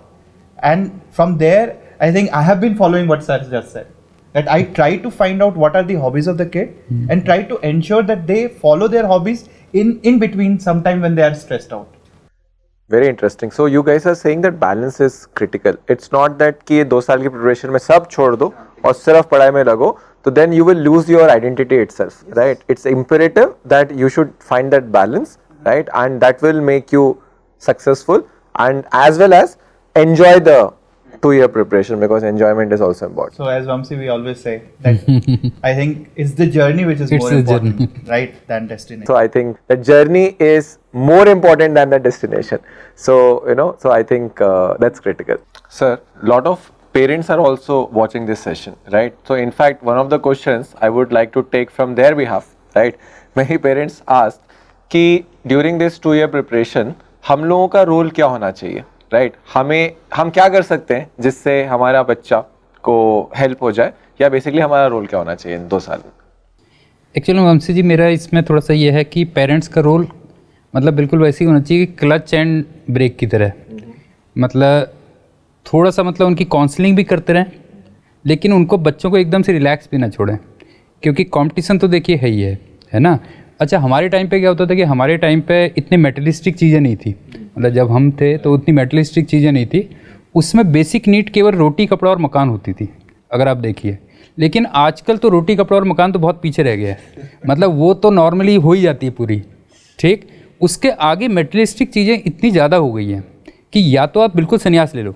Speaker 3: And from there, I think I have been following what sir just said. That I try to find out what are the hobbies of the kid and try to ensure that they follow their hobbies in between sometime when they are stressed out.
Speaker 1: Very interesting. So you guys are saying that balance is critical. It's not that कि 2 साल की preparation में सब छोड़ दो और सिर्फ पढ़ाई में लगो, तो then you will lose your identity itself, right? It's imperative that you should find that balance, right? And that will make you successful and as well as enjoy the 2-year preparation, because enjoyment is also important.
Speaker 3: So as Vamsi we always say that I think it's the journey which is more important, right, than destination.
Speaker 1: So I think the journey is more important than the destination. So so I think that's critical. Sir, lot of parents are also watching this session, right? So in fact one of the questions I would like to take from their behalf, right? Many parents asked कि during this 2-year preparation हम लोगों का role क्या होना चाहिए, right? हम क्या कर सकते हैं जिससे हमारा बच्चा को हेल्प हो जाए, या बेसिकली हमारा रोल क्या होना चाहिए इन 2 साल में?
Speaker 2: एक्चुअली वंशी जी मेरा इसमें थोड़ा सा ये है कि पेरेंट्स का रोल मतलब बिल्कुल वैसे ही होना चाहिए कि क्लच एंड ब्रेक की तरह. मतलब थोड़ा सा मतलब उनकी काउंसलिंग भी करते रहें, लेकिन उनको बच्चों को एकदम से रिलैक्स भी ना छोड़ें, क्योंकि कंपटीशन तो देखिए है ना. अच्छा हमारे टाइम पे क्या होता था कि हमारे टाइम पे इतनी मेटलिस्टिक चीज़ें नहीं थी, मतलब जब हम थे तो उतनी मेटलिस्टिक चीज़ें नहीं थी. उसमें बेसिक नीड केवल रोटी कपड़ा और मकान होती थी अगर आप देखिए. लेकिन आजकल तो रोटी कपड़ा और मकान तो बहुत पीछे रह गया है, मतलब वो तो नॉर्मली हो ही जाती है पूरी, ठीक. उसके आगे मेटलिस्टिक चीज़ें इतनी ज़्यादा हो गई हैं कि या तो आप बिल्कुल संन्यास ले लो,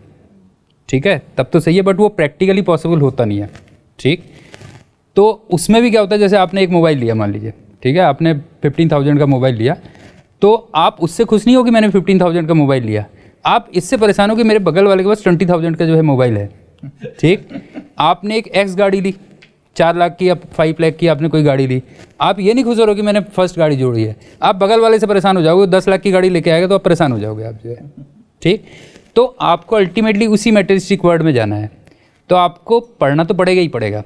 Speaker 2: ठीक है, तब तो सही है, बट वो प्रैक्टिकली पॉसिबल होता नहीं है, ठीक. तो उसमें भी क्या होता है, जैसे आपने एक मोबाइल लिया मान लीजिए, ठीक है, आपने 15,000 का मोबाइल लिया, तो आप उससे खुश नहीं हो कि मैंने 15,000 का मोबाइल लिया, आप इससे परेशान हो कि मेरे बगल वाले के पास 20,000 का जो है मोबाइल है, ठीक. आपने एक एक्स गाड़ी ली 4 लाख की या 5 लाख की, आपने कोई गाड़ी ली, आप ये नहीं खुश हो रहे हो कि मैंने फर्स्ट गाड़ी जोड़ी है, आप बगल वाले से परेशान हो जाओगे. 10 लाख की गाड़ी लेके आएगा तो आप परेशान हो जाओगे आप जो है, ठीक. तो आपको अल्टीमेटली उसी मेटेरियलिस्टिक वर्ल्ड में जाना है, तो आपको पढ़ना तो पड़ेगा ही पड़ेगा.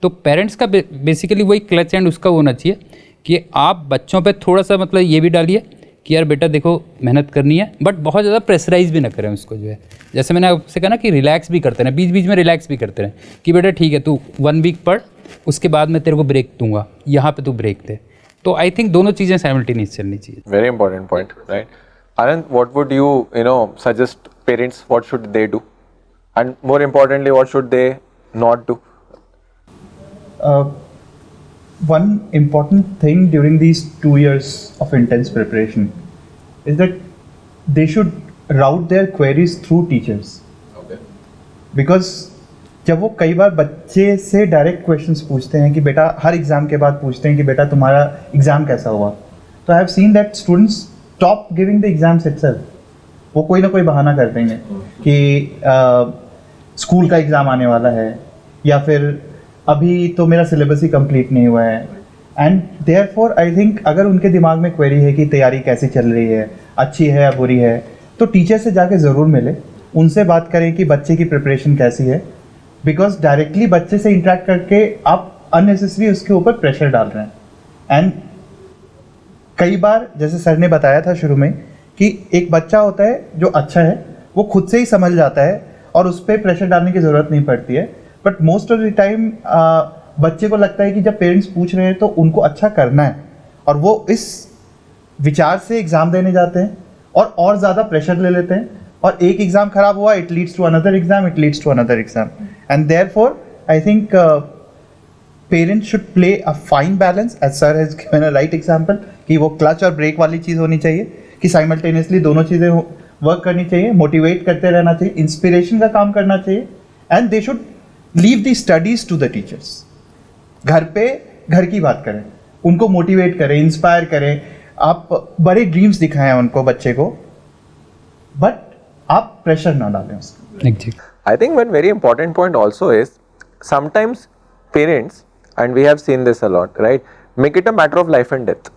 Speaker 2: तो पेरेंट्स का बेसिकली वही क्लच एंड उसका होना चाहिए कि आप बच्चों पे थोड़ा सा मतलब ये भी डालिए कि यार बेटा देखो मेहनत करनी है, बट बहुत ज़्यादा प्रेशराइज भी ना करें उसको जो है. जैसे मैंने आपसे कहा ना कि रिलैक्स भी करते रहें, बीच बीच में रिलैक्स भी करते रहें कि बेटा ठीक है तू 1 वीक पढ़, उसके बाद मैं तेरे को ब्रेक दूंगा, यहाँ पे तू ब्रेक दे. तो आई थिंक दोनों चीज़ें साइमल्टेनियस चलनी चाहिए.
Speaker 1: Very important point, right. Anand, what would you suggest parents, what should they do, and more importantly what should they not do?
Speaker 3: One important thing during these 2 years of intense preparation is that they should route their queries through teachers.
Speaker 1: Okay.
Speaker 3: Because जब वो कई बार बच्चे से direct questions पूछते हैं कि बेटा, हर exam के बाद पूछते हैं कि बेटा तुम्हारा एग्जाम कैसा हुआ, तो आई have seen that students stop giving the exams itself. वो कोई ना कोई बहाना कर देंगे कि स्कूल का एग्ज़ाम आने वाला है, या फिर अभी तो मेरा सिलेबस ही कंप्लीट नहीं हुआ है. एंड देयरफॉर आई थिंक अगर उनके दिमाग में क्वेरी है कि तैयारी कैसी चल रही है, अच्छी है या बुरी है, तो टीचर से जाके ज़रूर मिले, उनसे बात करें कि बच्चे की प्रिपरेशन कैसी है. बिकॉज डायरेक्टली बच्चे से इंटरेक्ट करके आप अननेसेसरी उसके ऊपर प्रेशर डाल रहे हैं. एंड कई बार जैसे सर ने बताया था शुरू में कि एक बच्चा होता है जो अच्छा है, वो खुद से ही समझ जाता है और उस पर प्रेशर डालने की ज़रूरत नहीं पड़ती है. But most of the time बच्चे को लगता है कि जब पेरेंट्स पूछ रहे हैं तो उनको अच्छा करना है, और वो इस विचार से एग्ज़ाम देने जाते हैं और ज़्यादा प्रेशर ले लेते हैं, और एक एग्ज़ाम खराब हुआ, it leads to another exam, it leads to another exam. And therefore I think parents should play a fine balance, as sir has given a right example, कि वो क्लच और ब्रेक वाली चीज़ होनी चाहिए, कि साइमल्टेनियसली दोनों चीज़ें वर्क करनी चाहिए, मोटिवेट करते रहना चाहिए, इंस्पिरेशन का काम करना चाहिए. And they should leave the studies to the teachers. घर पे घर की बात करें, उनको मोटिवेट करें, इंस्पायर करें, आप बड़े ड्रीम्स दिखाएं उनको, बच्चे को, बट आप प्रेशर ना डालें उसको.
Speaker 1: I think one very important point also is sometimes parents, and we have seen this a lot, right, make it a matter of life and death,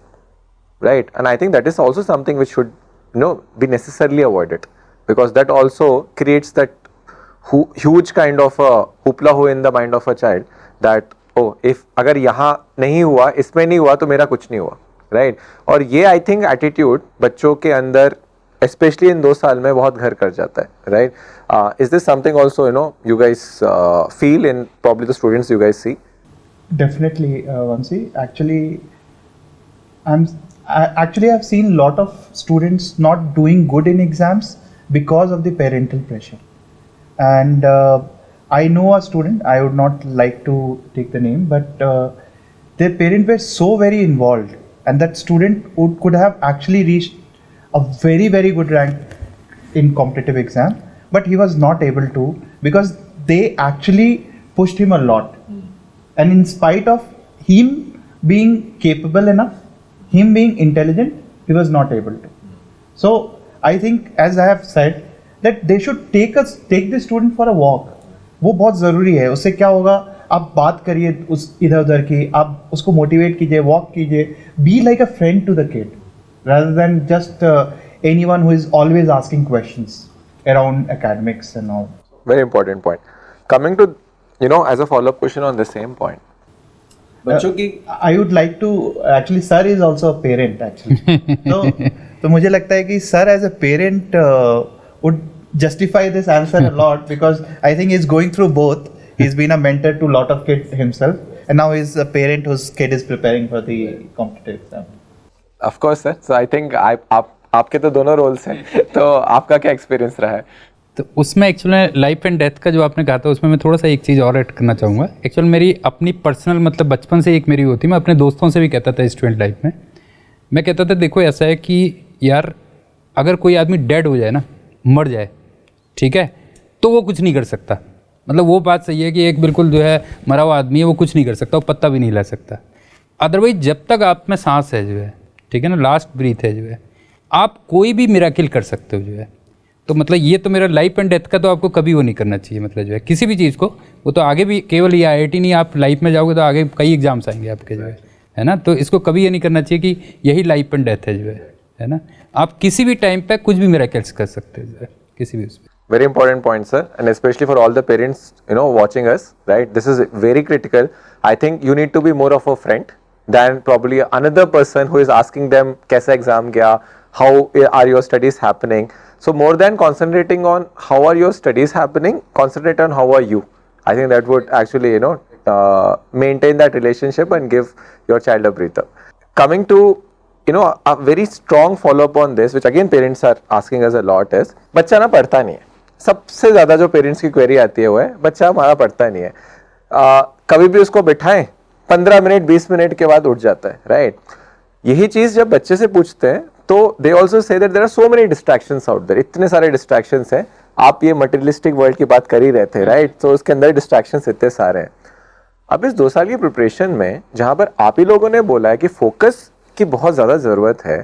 Speaker 1: right? And I think that is also something which should, be necessarily avoided, because that also creates that huge kind of a hoopla ho in the mind of a child that, oh, if अगर यहाँ नहीं हुआ, इसमें नहीं हुआ, तो मेरा कुछ नहीं हुआ, right? और ये I think attitude बच्चों के अंदर especially in 2 साल में बहुत घर कर जाता है, right? Is this something also, you guys feel in probably the students you guys see?
Speaker 3: Definitely, Vamsi. Actually, I've seen a lot of students not doing good in exams because of the parental pressure. And I know a student, I would not like to take the name, but their parents were so very involved, and that student could have actually reached a very, very good rank in competitive exam, but he was not able to because they actually pushed him a lot. And in spite of him being capable enough, him being intelligent, he was not able to. So I think, as I have said, that they should take the student for a walk. वो बहुत ज़रूरी है. उससे क्या होगा, आप बात करिए उस इधर उधर की, आप उसको मोटिवेट कीजिए, वॉक कीजिए, be like a friend to the kid rather than just anyone who is always asking questions around academics and all.
Speaker 1: Very important point. Coming to, as a follow-up question on the same point. बच्चों की
Speaker 3: I would like to actually, sir is also a parent actually. तो मुझे लगता है कि sir as a parent would justify this answer a lot, because I think he's going through both. He's been a mentor to a lot of kids himself, and now he's a parent whose kid is preparing for the competitive exam.
Speaker 1: Of course sir. So I think आपके तो दोनों roles हैं, तो आपका क्या experience रहा है?
Speaker 2: तो उसमें एक्चुअली लाइफ एंड डेथ का जो आपने कहा था, उसमें मैं थोड़ा सा एक चीज़ और ऐड करना चाहूँगा. एक्चुअल मेरी अपनी पर्सनल, मतलब बचपन से एक मेरी होती, मैं अपने दोस्तों से भी कहता था स्टूडेंट लाइफ में, मैं कहता था देखो ऐसा है कि यार अगर कोई आदमी डेड हो जाए ना, मर जाए, ठीक है, तो वो कुछ नहीं कर सकता. मतलब वो बात सही है कि एक बिल्कुल जो है मरा हुआ आदमी है, वो कुछ नहीं कर सकता, वो पत्ता भी नहीं हिला सकता. अदरवाइज जब तक आप में सांस है जो है, ठीक है ना, लास्ट ब्रीथ है जो है, आप कोई भी मिराकिल कर सकते हो जो है. तो मतलब ये तो मेरा लाइफ एंड डेथ का तो आपको कभी वो नहीं करना चाहिए, मतलब जो है किसी भी चीज़ को. वो तो आगे भी केवल ये IIT नहीं, आप लाइफ में जाओगे तो आगे कई एग्जाम्स आएंगे आपके जो है ना. तो इसको कभी ये नहीं करना चाहिए कि यही लाइफ एंड डेथ है जो है ना. आप किसी भी टाइम पे कुछ भी मिराकल्स कर सकते हो जो है, किसी भी उसमें.
Speaker 1: Very important point, sir, and especially for all the parents, watching us, right? This is very critical. I think you need to be more of a friend than probably another person who is asking them, "कैसा exam गया? How are your studies happening?" So more than concentrating on how are your studies happening, concentrate on how are you. I think that would actually, maintain that relationship and give your child a breather. Coming to, a very strong follow-up on this, which again parents are asking us a lot, is बच्चा ना पढ़ता नहीं है. सबसे ज़्यादा जो parents की query आती है वो है बच्चा हमारा पढ़ता नहीं है. कभी भी उसको बिठाएं 15 मिनट 20 मिनट के बाद उठ जाता है, राइट? यही चीज जब बच्चे से पूछते हैं तो they also say that there are so many distractions out there, इतने सारे डिस्ट्रैक्शंस हैं. आप ये मटेरियलिस्टिक वर्ल्ड की बात कर ही रहे थे, राइट? तो उसके अंदर डिस्ट्रैक्शंस इतने सारे हैं. अब इस 2 साल की प्रिपरेशन में जहां पर आप ही लोगों ने बोला है कि फोकस की बहुत ज्यादा जरूरत है,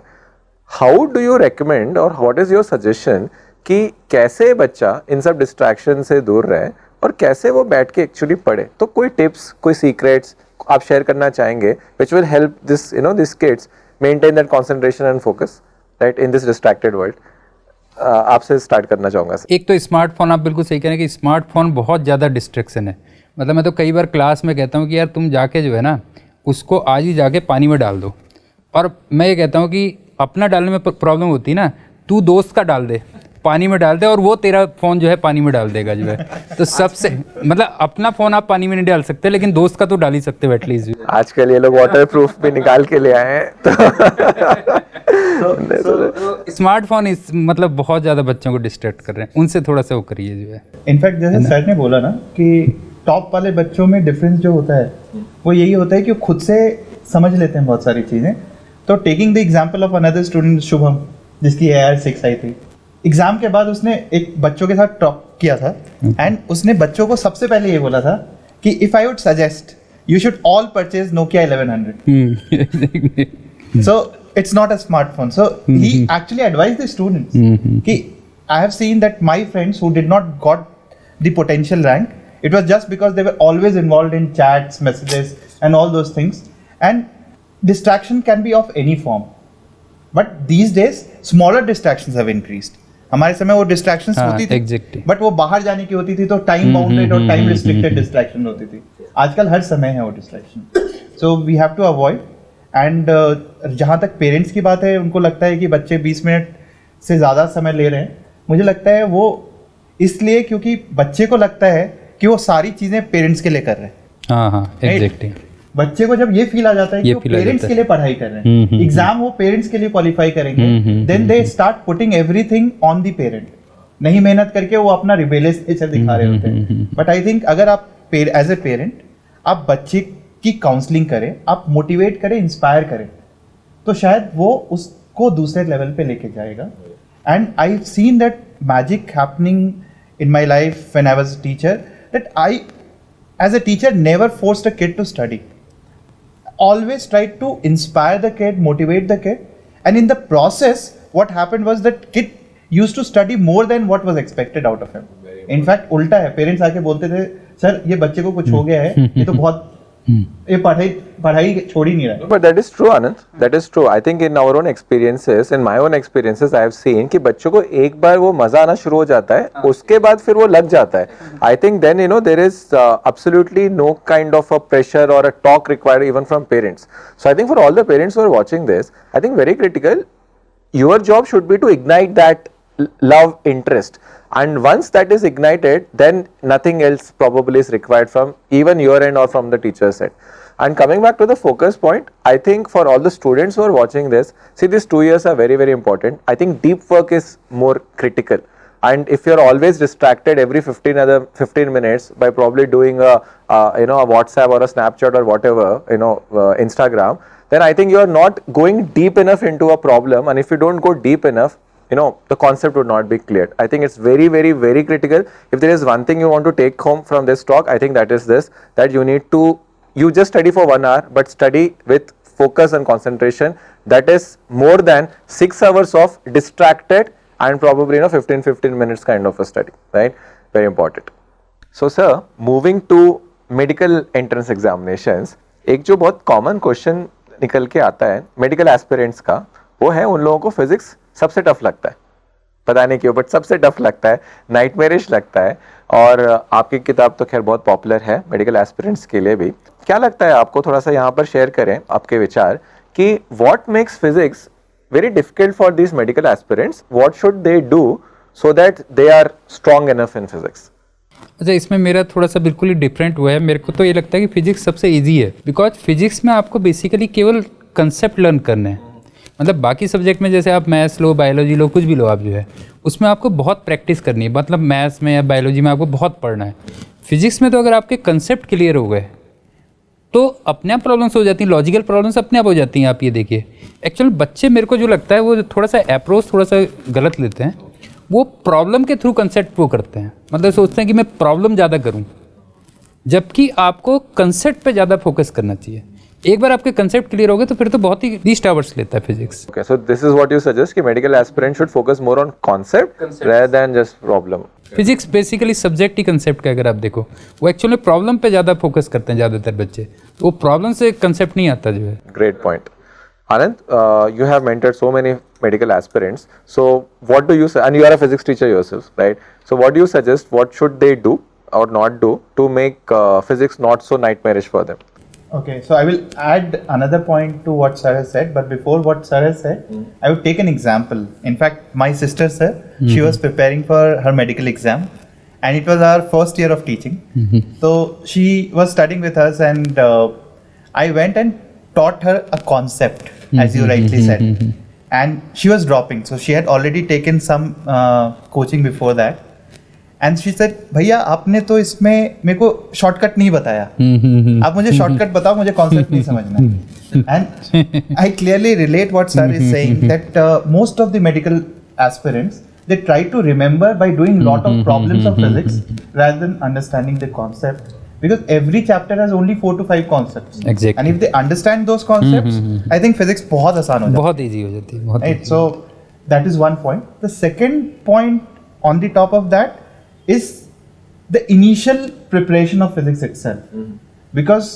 Speaker 1: हाउ डू यू रेकमेंड और व्हाट इज योर सजेशन कि कैसे बच्चा इन सब डिस्ट्रैक्शन से दूर रहे और कैसे वो बैठ के एक्चुअली पढ़े? तो कोई टिप्स, कोई सीक्रेट्स आप शेयर करना चाहेंगे which will help this this kids maintain that concentration and focus right in this distracted world? आपसे स्टार्ट करना चाहूँगा.
Speaker 2: एक तो स्मार्टफोन, आप बिल्कुल सही कह रहे हैं कि स्मार्टफोन बहुत ज़्यादा डिस्ट्रैक्शन है. मतलब मैं तो कई बार क्लास में कहता हूँ कि यार तुम जाके जो है ना उसको आज ही जाके पानी में डाल दो. और मैं ये कहता हूँ कि अपना डालने में प्रॉब्लम होती है ना, तू दोस्त का डाल दे, पानी में डाल दे और वो तेरा फ़ोन जो है पानी में डाल देगा जो है. तो सबसे मतलब अपना फ़ोन आप पानी में नहीं डाल सकते, लेकिन दोस्त का तो डाल ही सकते हो एटलीस्ट.
Speaker 1: आजकल ये लोग वाटर प्रूफ भी निकाल के ले आए हैं. तो
Speaker 2: स्मार्टफोन इस मतलब बहुत ज़्यादा बच्चों को डिस्ट्रैक्ट कर रहे हैं, उनसे थोड़ा सा वो करिए जो है.
Speaker 3: इनफैक्ट जैसे सर ने बोला ना कि टॉप वाले बच्चों में डिफरेंस जो होता है वो यही होता है कि वो खुद से समझ लेते हैं बहुत सारी चीज़ें. तो taking the example of another student Shubham, जिसकी AR 6 आई थी, एग्जाम के बाद उसने एक बच्चों के साथ टॉक किया था एंड उसने बच्चों को सबसे पहले ये बोला था कि if I would suggest you should all purchase Nokia 1100. So it's not a smartphone. So he actually advised the students कि I have seen that my friends who did not got the potential rank, it was just because they were always involved in chats, messages and all those things, and distraction can be of any form. But these days smaller distractions have increased. हमारे समय वो distractions होती थी,
Speaker 2: exactly.
Speaker 3: but वो बाहर जाने की होती थी तो time bounded और time restricted distraction होती थी. आजकल हर समय है वो distraction. So we have to avoid. And जहाँ तक पेरेंट्स की बात है, उनको लगता है कि बच्चे 20 मिनट से ज़्यादा समय ले रहे हैं. मुझे लगता है वो इसलिए क्योंकि बच्चे को लगता है कि वो सारी चीज़ें पेरेंट्स के लिए कर रहे हैं.
Speaker 2: हाँ एग्जैक्टली.
Speaker 3: बच्चे को जब ये फील आ जाता है कि वो पेरेंट्स के लिए पढ़ाई कर रहे हैं, एग्जाम वो पेरेंट्स के लिए क्वालिफाई करेंगे, then they start putting everything on the parent. नहीं मेहनत करके वो अपना रिबेलियस नेचर दिखा रहे होते हैं. बट आई थिंक अगर आप एज ए पेरेंट आप बच्चे की काउंसलिंग करें, आप मोटिवेट करें, इंस्पायर करें, तो शायद वो उसको दूसरे लेवल पे लेके जाएगा. And I have seen that magic happening in my life when I was a teacher, that I as a teacher never forced a kid to study. Always tried to inspire the kid, motivate the kid, and in the process what happened was that kid used to study more than what was expected out of him. In fact उल्टा है, parents आके बोलते थे sir ये बच्चे को कुछ हो गया है, ये तो बहुत ये पढ़ाई छोड़ ही नहीं रहा.
Speaker 1: But that is true, Anand. That is true. I think in our own experiences, in my own experiences, I have seen कि बच्चों को एक बार वो मजा आना शुरू हो जाता है, उसके बाद फिर वो लग जाता है. I think then there is absolutely no kind of a pressure or a talk required even from parents. So I think for all the parents who are watching this, I think very critical, your job should be to ignite that love, interest, and once that is ignited, then nothing else probably is required from even your end or from the teacher's end. And coming back to the focus point, I think for all the students who are watching this, see, these 2 years are very, very important. I think deep work is more critical. And if you're always distracted every 15 minutes by probably doing a WhatsApp or a Snapchat or whatever, Instagram, then I think you are not going deep enough into a problem. And if you don't go deep enough, the concept would not be clear. I think it's very, very, very critical. If there is one thing you want to take home from this talk, I think that is this, that you just study for 1 hour, but study with focus and concentration. That is more than 6 hours of distracted and probably 15 minutes kind of a study, right? Very important. So sir, moving to medical entrance examinations, एक जो बहुत common question निकल के आता है medical aspirants का, वो है उन लोगों को फिजिक्स सबसे टफ लगता है. पता नहीं क्यों, बट सबसे टफ लगता है, नाइटमेरिश लगता है. और आपकी किताब तो खैर बहुत पॉपुलर है मेडिकल एस्पिरेंट्स के लिए भी. क्या लगता है आपको, थोड़ा सा यहाँ पर शेयर करें आपके विचार कि what makes physics very difficult for this medical aspirants, what should they do so that they are strong enough in physics?
Speaker 2: अच्छा, इसमें मेरा थोड़ा सा बिल्कुल ही डिफरेंट हुआ है. मेरे को तो ये लगता है कि फिजिक्स सबसे ईजी है, बिकॉज फिजिक्स में आपको बेसिकली केवल कंसेप्ट लर्न करने हैं. मतलब बाकी सब्जेक्ट में जैसे आप मैथ्स लो, बायोलॉजी लो, कुछ भी लो आप जो है, उसमें आपको बहुत प्रैक्टिस करनी है, मतलब मैथ्स में या बायोलॉजी में आपको बहुत पढ़ना है। फिजिक्स में तो अगर आपके कंसेप्ट क्लियर हो गए तो अपने आप प्रॉब्लम्स हो जाती हैं, लॉजिकल प्रॉब्लम्स अपने आप हो जाती हैं। आप ये देखिए, एक्चुअली बच्चे मेरे को जो लगता है वो थोड़ा सा अप्रोच थोड़ा सा गलत लेते हैं। वो प्रॉब्लम के थ्रू कंसेप्ट वो करते हैं, मतलब सोचते हैं कि मैं प्रॉब्लम ज़्यादा करूं, जबकि आपको कंसेप्ट पे ज़्यादा फोकस करना चाहिए। एक बार आपके कंसेप्ट क्लियर हो गए तो फिर तो बहुत ही 20 आवर्स लेता है physics.
Speaker 1: Okay, so this is what you suggest कि medical aspirant should focus more on concept rather than just problem.
Speaker 2: Physics basically subject ही कंसेप्ट का अगर आप देखो, वो एक्चुअली प्रॉब्लम पे ज़्यादा फोकस करते हैं ज़्यादातर बच्चे, तो वो प्रॉब्लम से कंसेप्ट नहीं आता जो है।
Speaker 1: Great point. Anand, you have mentored so many medical aspirants. So what do you say? And you are a physics teacher yourself, right? So what do you suggest? What should they do or not do to make physics not so nightmarish for them?
Speaker 3: Okay, so I will add another point to what sir has said, but before what sir has said, I would take an example. In fact, my sister, sir, she was preparing for her medical exam, and it was our first year of teaching. So she was studying with us, and I went and taught her a concept, as you rightly said, and she was dropping. So she had already taken some coaching before that. And she said, भैया आपने तो इसमें मेरे को shortcut नहीं बताया, आप मुझे शॉर्टकट बताओ, मुझे कॉन्सेप्ट नहीं समझना। And I clearly relate what sir is saying that most of the medical aspirants they try to remember by doing lot of problems of physics rather than understanding the concept, because every chapter has only 4 to 5 concepts.
Speaker 2: Exactly.
Speaker 3: And if they understand those concepts, I think physics बहुत आसान हो जाती है,
Speaker 2: बहुत easy हो जाती है, बहुत
Speaker 3: right? So that is one point. The second point on the top of that is the initial preparation of physics itself. Because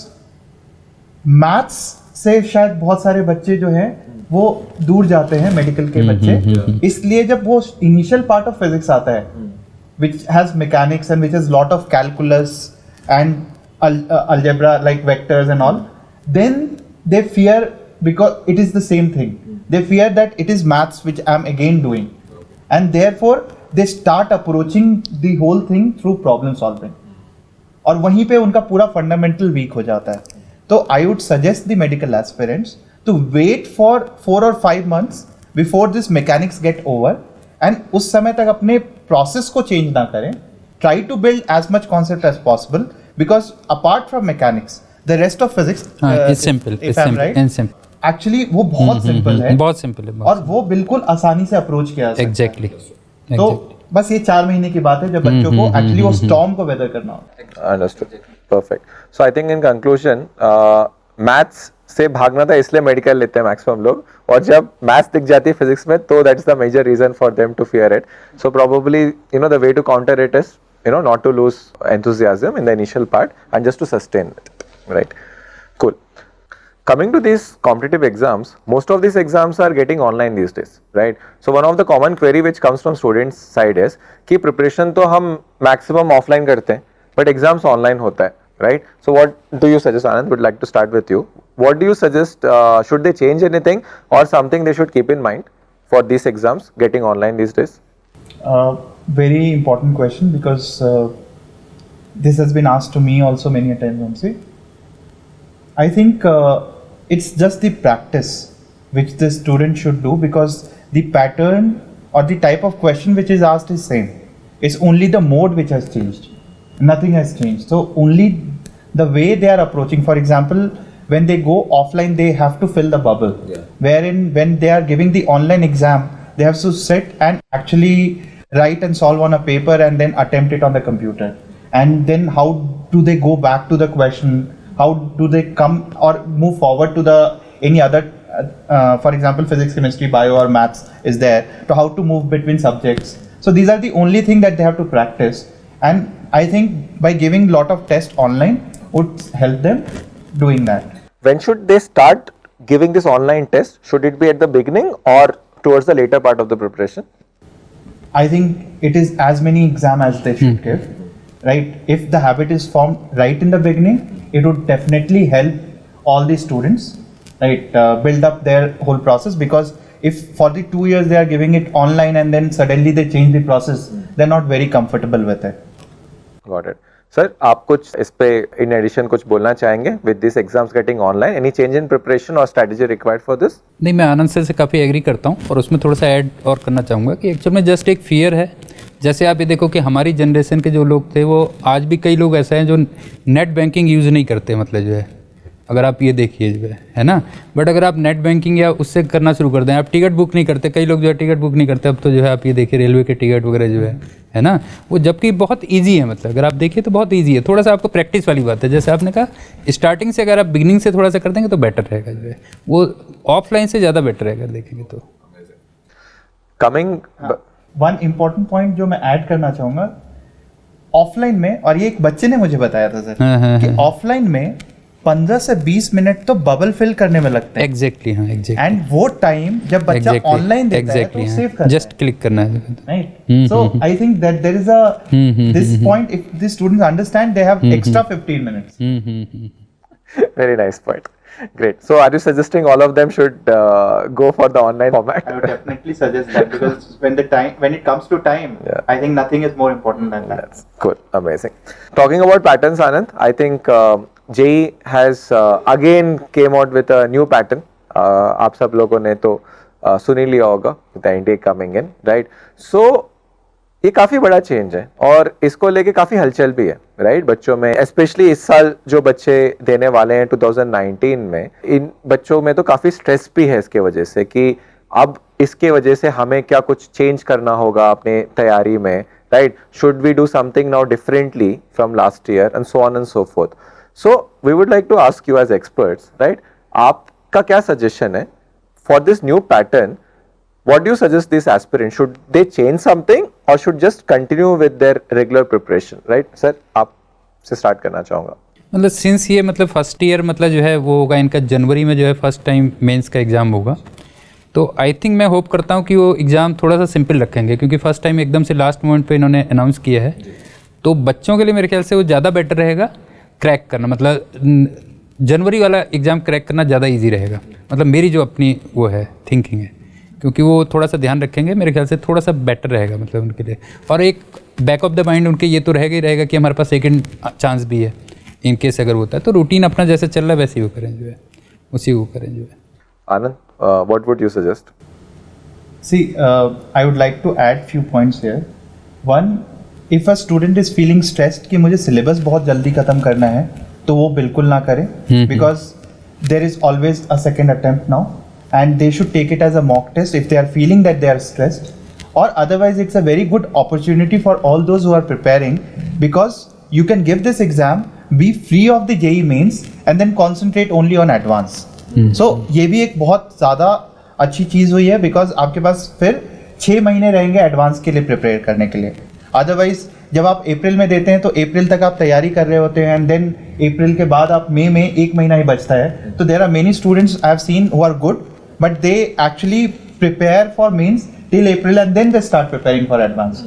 Speaker 3: maths से शायद बहुत सारे बच्चे जो हैं वो दूर जाते हैं, मेडिकल के बच्चे, इसलिए जब वो इनिशियल पार्ट ऑफ फिजिक्स आता है which has mechanics and which has lot of calculus and algebra like vectors and all, then they fear, because it is the same thing, they fear that it is maths which I am again doing, and therefore they start approaching the whole thing through problem solving, और वहीं पे उनका पूरा fundamental week हो जाता है. तो I would suggest the medical aspirants to wait for 4 or 5 months before this mechanics get over, and उस समय तक अपने process को change ना करें. Try to build as much concept as possible, because apart from mechanics, the rest of physics
Speaker 2: it's simple,
Speaker 3: if
Speaker 2: it's
Speaker 3: I'm
Speaker 2: simple,
Speaker 3: right,
Speaker 2: and simple.
Speaker 3: actually वो बहुत simple है,
Speaker 2: बहुत simple है,
Speaker 3: और वो बिल्कुल आसानी से अप्रोच किया जा सकता है.
Speaker 2: Exactly.
Speaker 3: तो बस ये 4 महीने की बात है जब बच्चों को एक्चुअली वो स्टॉर्म को वेदर करना होता है.
Speaker 1: Understood. Perfect. So I think in conclusion, maths से भागना था इसलिए मेडिकल लेते हैं मैक्सिमम लोग, और जब मैथ्स दिख जाती है फिजिक्स में तो that is the major reason for them to fear it. So probably the way to counter it is not to lose enthusiasm in the initial part and just to sustain it, right? Cool. Coming to these competitive exams, most of these exams are getting online these days, right? So one of the common query which comes from students side is कि preparation तो हम maximum offline करते हैं, but exams online होता है, right? So what do you suggest, Anand? Would like to start with you. What do you suggest? Should they change anything or something they should keep in mind for these exams getting online these days?
Speaker 3: Very important question, because this has been asked to me also many a time, Vamsi. I think it's just the practice which the student should do, because the pattern or the type of question which is asked is same. It's only the mode which has changed. Nothing has changed. So only the way they are approaching. For example, when they go offline, they have to fill the bubble. Yeah. Wherein when they are giving the online exam, they have to sit and actually write and solve on a paper and then attempt it on the computer. And then how do they go back to the question? How do they come or move forward to the any other, for example, physics, chemistry, bio or maths is there, to how to move between subjects. So these are the only thing that they have to practice. And I think by giving lot of tests online would help them doing that.
Speaker 1: When should they start giving this online test? Should it be at the beginning or towards the later part of the preparation?
Speaker 3: I think it is as many exam as they should give, right? If the habit is formed right in the beginning, it would definitely help all the students, right, build up their whole process. Because if for the 2 years they are giving it online and then suddenly they change the process, they're not very comfortable with it.
Speaker 1: Got it. Sir आप कुछ इस पे in addition कुछ बोलना चाहेंगे with this exams getting online, any change in preparation और strategy required for this?
Speaker 2: नहीं, मैं आनंद सर से काफ़ी एग्री करता हूँ और उसमें थोड़ा सा ऐड और करना चाहूँगा कि एक्चुअल में जस्ट एक फियर है। जैसे आप ये देखो कि हमारी जनरेशन के जो लोग थे वो आज भी कई लोग ऐसे हैं जो नेट बैंकिंग यूज़ नहीं करते, मतलब जो है अगर आप ये देखिए जो है ना। बट अगर आप नेट बैंकिंग या उससे करना शुरू कर दें, आप टिकट बुक नहीं करते, कई लोग जो है टिकट बुक नहीं करते अब तो जो है आप ये देखिए रेलवे के टिकट वगैरह जो है ना, वो जबकि बहुत ईजी है, मतलब अगर आप देखिए तो बहुत ईजी है। थोड़ा सा आपको प्रैक्टिस वाली बात है, जैसे आपने कहा स्टार्टिंग से अगर आप बिगिनिंग से थोड़ा सा कर देंगे तो बेटर रहेगा, जो है वो ऑफलाइन से ज़्यादा बेटर रहेगा देखेंगे तो।
Speaker 1: कमिंग
Speaker 3: वन इम्पोर्टेंट पॉइंट जो मैं ऐड करना चाहूंगा ऑफलाइन में, और ये एक बच्चे ने मुझे बताया था सर, कि ऑफलाइन में 15 से 20 मिनट तो बबल फिल करने में लगता है।
Speaker 2: एग्जैक्टली, हाँ एग्जैक्टली।
Speaker 3: एंड वो टाइम जब बच्चा ऑनलाइन देता है तो सेव करता है,
Speaker 2: जस्ट क्लिक करना है,
Speaker 3: right? So I think that there is a this point, if the students understand, they have extra 15 minutes.
Speaker 1: very nice point. Great. So are you suggesting all of them should go for the online format?
Speaker 3: I would definitely suggest that, because when it comes to time,
Speaker 1: Yeah.
Speaker 3: I think nothing is more important than that.
Speaker 1: That's cool. Amazing. Talking about patterns, Anand, I think JEE has again came out with a new pattern. आप सब लोगों ने तो सुन ही लिया होगा, the intake coming in, right? So ये काफी बड़ा चेंज है और इसको लेके काफी हलचल भी है, राइट? बच्चों में स्पेशली इस साल जो बच्चे देने वाले हैं 2019 में, इन बच्चों में तो काफी स्ट्रेस भी है इसके वजह से कि अब इसके वजह से हमें क्या कुछ चेंज करना होगा अपने तैयारी में, right? Should we do something now differently from last year and so on and so forth. So we would like to ask you as experts, right? आपका क्या सजेशन है for this new pattern? What do you suggest these aspirants? Should they change something or should just continue with their regular preparation? Right, sir? आप से start करना चाहूँगा.
Speaker 2: मतलब since ये मतलब फर्स्ट ईयर मतलब जो है वो होगा इनका जनवरी में जो है फर्स्ट टाइम मेंस का एग्ज़ाम होगा, तो आई थिंक मैं होप करता हूँ कि वो एग्ज़ाम थोड़ा सा सिंपल रखेंगे, क्योंकि फर्स्ट टाइम एकदम से लास्ट मोमेंट पे इन्होंने अनाउंस किया है, तो बच्चों के लिए मेरे ख्याल से वो ज़्यादा बेटर रहेगा क्रैक करना, मतलब जनवरी वाला एग्ज़ाम क्रैक करना ज़्यादा ईजी रहेगा, मतलब मेरी जो अपनी वो है थिंकिंग है, क्योंकि वो थोड़ा सा ध्यान रखेंगे मेरे ख्याल से थोड़ा सा बेटर रहेगा मतलब उनके लिए। और एक बैक ऑफ द माइंड उनके ये तो रहेगा ही रहेगा कि हमारे पास सेकंड चांस भी है इन केस अगर होता है, तो रूटीन अपना जैसे चल रहा है वैसे ही वो करें, जो है उसी को करें, जो है।
Speaker 1: आनंद, what would you suggest?
Speaker 3: See, I would like to add few points here. One, if a student is feeling stressed कि मुझे syllabus बहुत जल्दी खत्म करना है, तो वो बिल्कुल ना करें, because there is always a second attempt now. And they should take it as a mock test if they are feeling that they are stressed, or otherwise it's a very good opportunity for all those who are preparing, because you can give this exam, be free of the JEE mains and then concentrate only on advance. So ये भी एक बहुत ज़्यादा अच्छी चीज़ हुई है, because आपके पास फिर 6 महीने रहेंगे एडवांस के लिए प्रिपेयर करने के लिए। अदरवाइज जब आप अप्रैल में देते हैं तो अप्रैल तक आप तैयारी कर रहे होते हैं, एंड देन अप्रैल के बाद आप मई में 1 महीना ही बचता है, तो there are many students I have seen who are good, but they actually prepare for mains till April and then they start preparing for advance.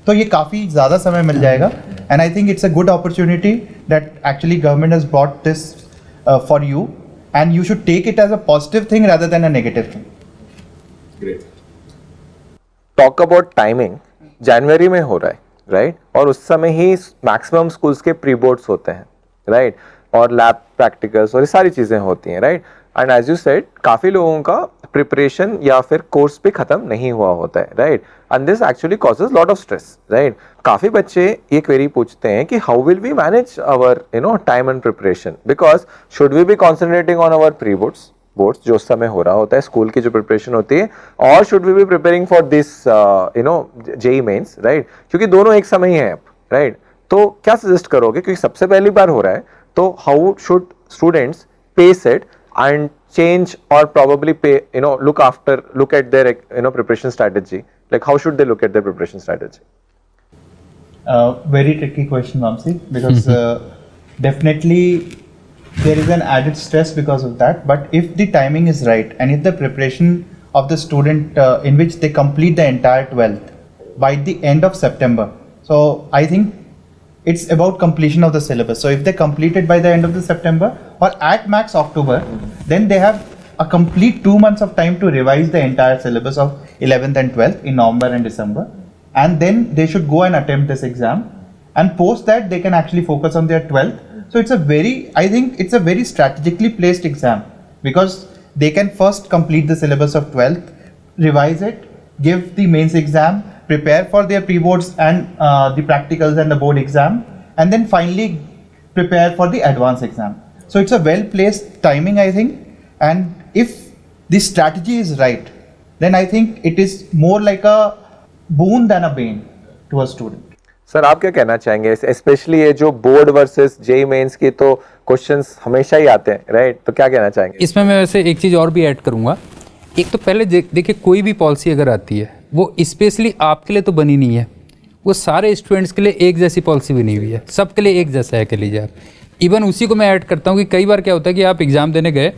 Speaker 3: तो ये काफ़ी ज़्यादा समय मिल जाएगा, and I think it's a good opportunity that actually government has brought this for you, and you should take it as a positive thing rather than a negative thing.
Speaker 1: Great. Talk about timing. जनवरी में हो रहा है, right? और उस समय ही maximum schools के pre boards होते हैं, राइट? और लैब प्रैक्टिकल्स और ये सारी चीज़ें होती हैं, right? And as you said काफ़ी लोगों का प्रिपरेशन या फिर कोर्स भी खत्म नहीं हुआ होता है, right? And this actually causes lot of stress, right? काफ़ी बच्चे ये क्वेरी पूछते हैं कि how will we manage our time and preparation, because should we be concentrating on our pre boards जो उस समय हो रहा होता है स्कूल की जो प्रिपरेशन होती है, और should we be preparing for this JEE mains, right? क्योंकि दोनों एक समय ही है, राइट? तो क्या सजेस्ट करोगे, क्योंकि सबसे पहली बार हो रहा है, तो how should students pace it and change or probably look at their preparation strategy? Like how should they look at their preparation strategy?
Speaker 3: Very tricky question, Vamsi, because definitely there is an added stress because of that, but if the timing is right and if the preparation of the student in which they complete the entire 12th by the end of September, so I think it's about completion of the syllabus. So if they complete it by the end of the September or at max October, then they have a complete 2 months of time to revise the entire syllabus of 11th and 12th in November and December, and then they should go and attempt this exam. and post that they can actually focus on their 12th. So it's a I think it's a very strategically placed exam, because they can first complete the syllabus of 12th, revise it, give the mains exam, prepare for their pre-boards and the practicals and the board exam, and then finally prepare for the advanced exam. So it's a well-placed timing, I think, and if the strategy is right, then I think it is more like a boon than a bane to a student.
Speaker 1: Sir आप क्या कहना चाहेंगे, specially ये जो board versus JEE mains की तो questions हमेशा ही आते हैं, राइट? तो क्या कहना चाहेंगे
Speaker 2: इसमें? मैं वैसे एक चीज़ और भी ऐड करूँगा. एक तो पहले देखिए, कोई भी पॉलिसी अगर आती है वो स्पेशली आपके लिए तो बनी नहीं है, वो सारे स्टूडेंट्स के लिए एक जैसी पॉलिसी बनी हुई है, सबके लिए एक जैसा है. कह लीजिए आप, इवन उसी को मैं ऐड करता हूँ कि कई बार क्या होता है कि आप एग्ज़ाम देने गए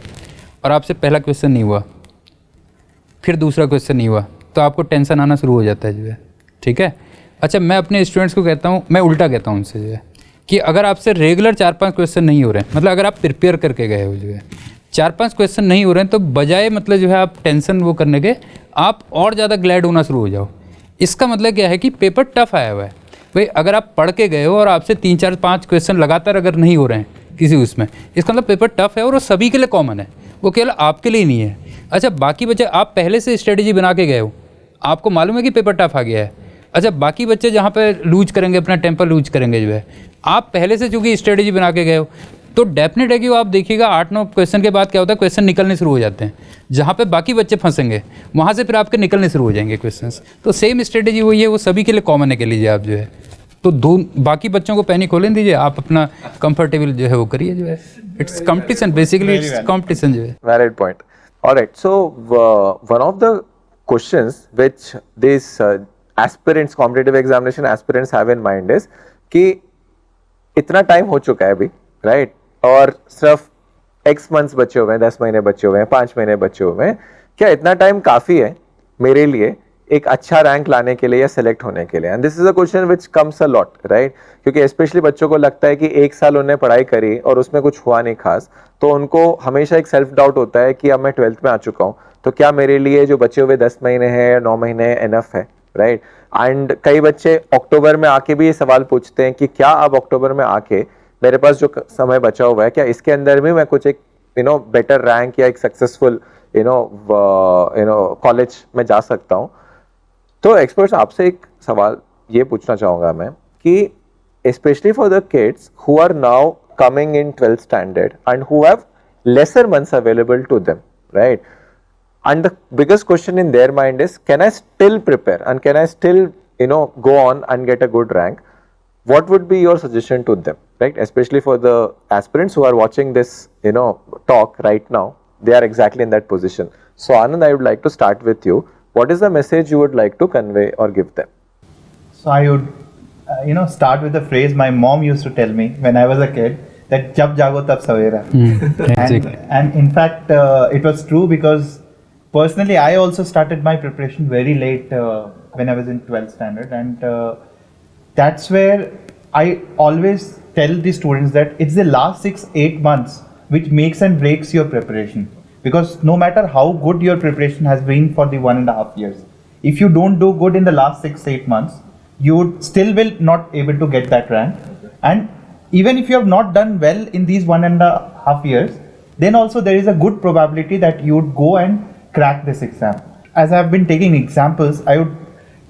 Speaker 2: और आपसे पहला क्वेश्चन नहीं हुआ, फिर दूसरा क्वेश्चन नहीं हुआ, तो आपको टेंशन आना शुरू हो जाता है जो है. ठीक है. अच्छा, मैं अपने स्टूडेंट्स को कहता हूँ, मैं उल्टा कहता हूँ उनसे जो है कि अगर आपसे रेगुलर 4-5 क्वेश्चन नहीं हो रहे हैं, मतलब अगर आप प्रिपेयर करके गए हो जो है 4-5 क्वेश्चन नहीं हो रहे हैं, तो बजाय मतलब जो है आप टेंशन वो करने के, आप और ज़्यादा ग्लैड होना शुरू हो जाओ. इसका मतलब क्या है कि पेपर टफ आया हुआ है भाई. अगर आप पढ़ के गए हो और आपसे 3-4-5 क्वेश्चन लगातार अगर नहीं हो रहे हैं किसी उसमें, इसका मतलब पेपर टफ है और वो सभी के लिए कॉमन है, वो केवल आपके लिए नहीं है. अच्छा, बाकी बच्चे आप पहले से स्ट्रेटेजी बना के गए हो, आपको मालूम है कि पेपर टफ आ गया है. अच्छा, बाकी बच्चे जहाँ पे लूज करेंगे, अपना टेम्पर लूज करेंगे जो है, आप पहले से चूँकि स्ट्रेटेजी बना के गए हो, तो डेफिनेट है कि वो आप देखिएगा 8-9 क्वेश्चन के बाद क्या होता है, क्वेश्चन निकलने शुरू हो जाते हैं. जहाँ पे बाकी बच्चे फंसेंगे वहाँ से फिर आपके निकलने शुरू हो जाएंगे क्वेश्चंस. तो सेम स्ट्रेटेजी वही है, वो सभी के लिए कॉमन है. कह लीजिए आप जो है, तो बाकी बच्चों को पैनिक खोलें दीजिए, आप अपना कंफर्टेबल जो है वो करिए जो है. It's competition, basically it's competition जो है.
Speaker 1: Valid point. Alright, so one of the questions which this aspirants, competitive examination aspirants have in mind is कि इतना टाइम हो चुका है अभी, राइट? और सिर्फ एक्स मंथ्स बचे हुए हैं, 10 महीने बचे हुए हैं, 5 महीने बचे हुए हैं, क्या इतना टाइम काफ़ी है मेरे लिए एक अच्छा रैंक लाने के लिए या सिलेक्ट होने के लिए? And this is a question which comes a lot, right? क्योंकि स्पेशली बच्चों को लगता है कि 1 साल उन्होंने पढ़ाई करी और उसमें कुछ हुआ नहीं खास, तो उनको हमेशा एक सेल्फ डाउट होता है कि अब मैं 12th में आ चुका हूँ, तो क्या मेरे लिए जो बचे हुए 10 महीने हैं या 9 महीने इनफ है, राइट? एंड कई बच्चे अक्टूबर में आके भी ये सवाल पूछते हैं कि क्या अब अक्टूबर में आके मेरे पास जो समय बचा हुआ है, क्या इसके अंदर भी मैं कुछ एक बेटर रैंक या एक सक्सेसफुल कॉलेज में जा सकता हूँ? तो एक्सपर्ट्स, आपसे एक सवाल ये पूछना चाहूँगा मैं कि specially for the kids who are now coming in 12th standard and who have lesser months available to them, right? And the biggest question in their mind is, can I still prepare and can I still go on and get a good rank? What would be your suggestion to them, right? Especially for the aspirants who are watching this talk right now, they are exactly in that position. So Anand, I would like to start with you. What is the message you would like to convey or give them?
Speaker 3: So I would start with the phrase my mom used to tell me when I was a kid, that jab jago tab savera. And in fact it was true, because personally I also started my preparation very late when I was in 12th standard, and that's where I always tell the students that it's the last 6-8 months which makes and breaks your preparation, because no matter how good your preparation has been for the 1.5 years, if you don't do good in the last 6-8 months, you would still will not able to get that rank. And even if you have not done well in these 1.5 years, then also there is a good probability that you would go and crack this exam. As I have been taking examples, I would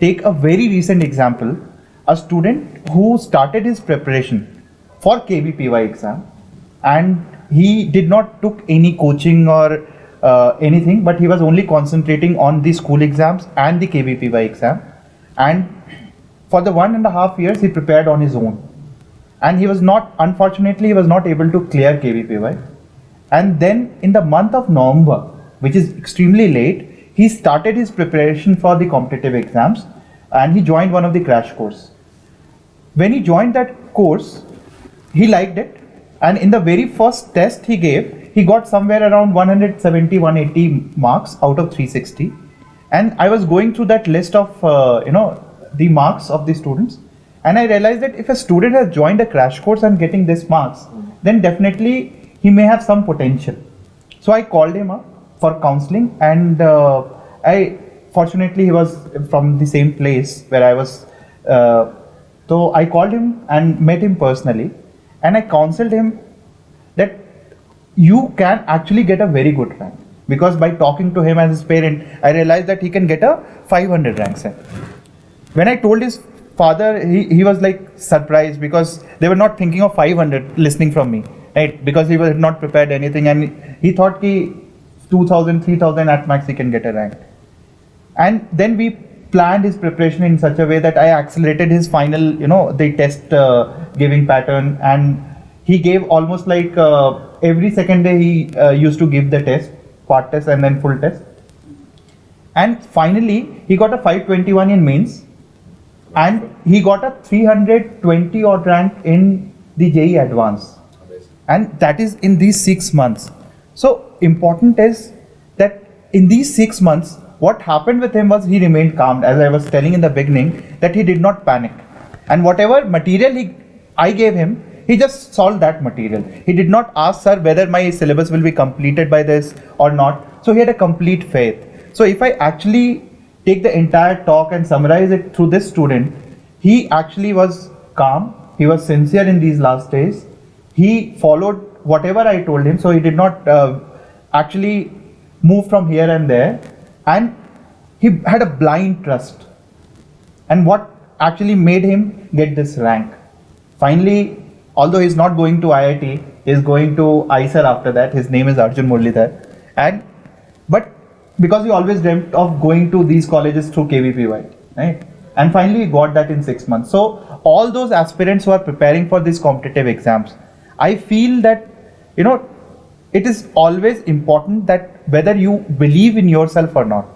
Speaker 3: take a very recent example, a student who started his preparation for KVPY exam, and he did not took any coaching or anything, but he was only concentrating on the school exams and the KVPY exam, and for the 1.5 years he prepared on his own, and he was not, unfortunately he was not able to clear KVPY. And then in the month of November, which is extremely late, he started his preparation for the competitive exams, and he joined one of the crash course. When he joined that course, he liked it, and in the very first test he gave, he got somewhere around 170-180 marks out of 360. And I was going through that list of the marks of the students, and I realized that if a student has joined a crash course and getting this marks, then definitely he may have some potential. So I called him up for counseling, and fortunately he was from the same place where I was So I called him and met him personally, and I counseled him that you can actually get a very good rank, because by talking to him as his parent, I realized that he can get a 500 rank set. When I told his father, he was like surprised, because they were not thinking of 500 listening from me, right? Because he was not prepared anything, and he thought ki 2000, 3000 at max he can get a rank. And then we planned his preparation in such a way that I accelerated his final, the test giving pattern, and he gave almost like every second day he used to give the test, part test and then full test. And finally he got a 521 in mains, and he got a 320 odd rank in the JEE Advanced. And that is in these 6 months. So important is that in these 6 months, what happened with him was he remained calm. As I was telling in the beginning, that he did not panic. And whatever material I gave him, he just solved that material. He did not ask, sir, whether my syllabus will be completed by this or not. So he had a complete faith. So if I actually take the entire talk and summarize it through this student, he actually was calm. He was sincere in these last days. He followed whatever I told him. So he did not actually move from here and there. And he had a blind trust. And what actually made him get this rank? Finally, although he's not going to IIT, he's going to ISER after that. His name is Arjun Muralidhar. But because he always dreamt of going to these colleges through KVPY, right? And finally he got that in 6 months. So all those aspirants who are preparing for these competitive exams, I feel that, it is always important that whether you believe in yourself or not.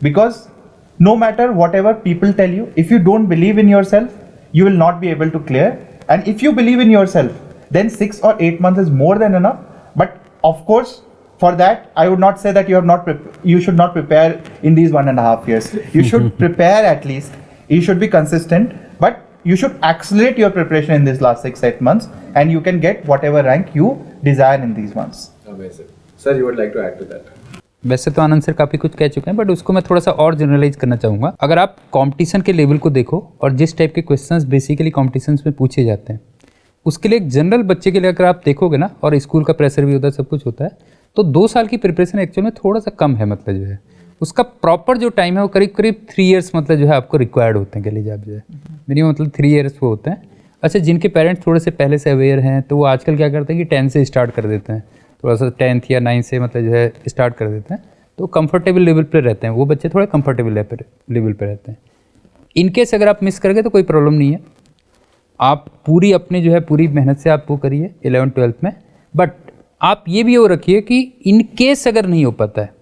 Speaker 3: Because no matter whatever people tell you, if you don't believe in yourself, you will not be able to clear. And if you believe in yourself, then 6 or 8 months is more than enough. But of course, for that, I would not say that you should not prepare in these 1.5 years. You should prepare at least. You should be consistent, but you should accelerate your preparation in these last 6-8 months, and you can get whatever rank you desire in these months.
Speaker 1: Amazing. Sir, you would like to add to that?
Speaker 2: वैसे तो आनंद sir काफ़ी कुछ कह चुके हैं, but उसको मैं थोड़ा सा और जनरलाइज करना चाहूँगा. अगर आप कंपटीशन के लेवल को देखो और जिस टाइप के क्वेश्चंस बेसिकली कंपटीशंस में पूछे जाते हैं, उसके लिए एक जनरल बच्चे के लिए अगर आप देखोगे ना, और स्कूल का प्रेशर भी होता है, सब कुछ होता है, तो 2 साल की प्रिपरेशन एक्चुअल में थोड़ा सा कम है. मतलब जो है उसका प्रॉपर जो टाइम है वो करीब 3 इयर्स मतलब जो है आपको रिक्वायर्ड होते हैं. कह लीजिए आप जो है मिनिमम मतलब 3 इयर्स वो होते हैं. अच्छा, जिनके पेरेंट्स थोड़े से पहले से अवेयर हैं, तो वो आजकल क्या करते हैं कि 10 से स्टार्ट कर देते हैं, थोड़ा सा 10th या 9 से मतलब जो है स्टार्ट कर देते हैं, तो कंफर्टेबल लेवल पे रहते हैं. वो बच्चे थोड़े कंफर्टेबल लेवल पे रहते हैं. इनकेस अगर आप मिस कर गए तो कोई प्रॉब्लम नहीं है. आप पूरी अपने जो है पूरी मेहनत से आप वो करिए 11th-12th में. बट आप ये भी वो रखिए कि इनकेस अगर नहीं हो पाता है,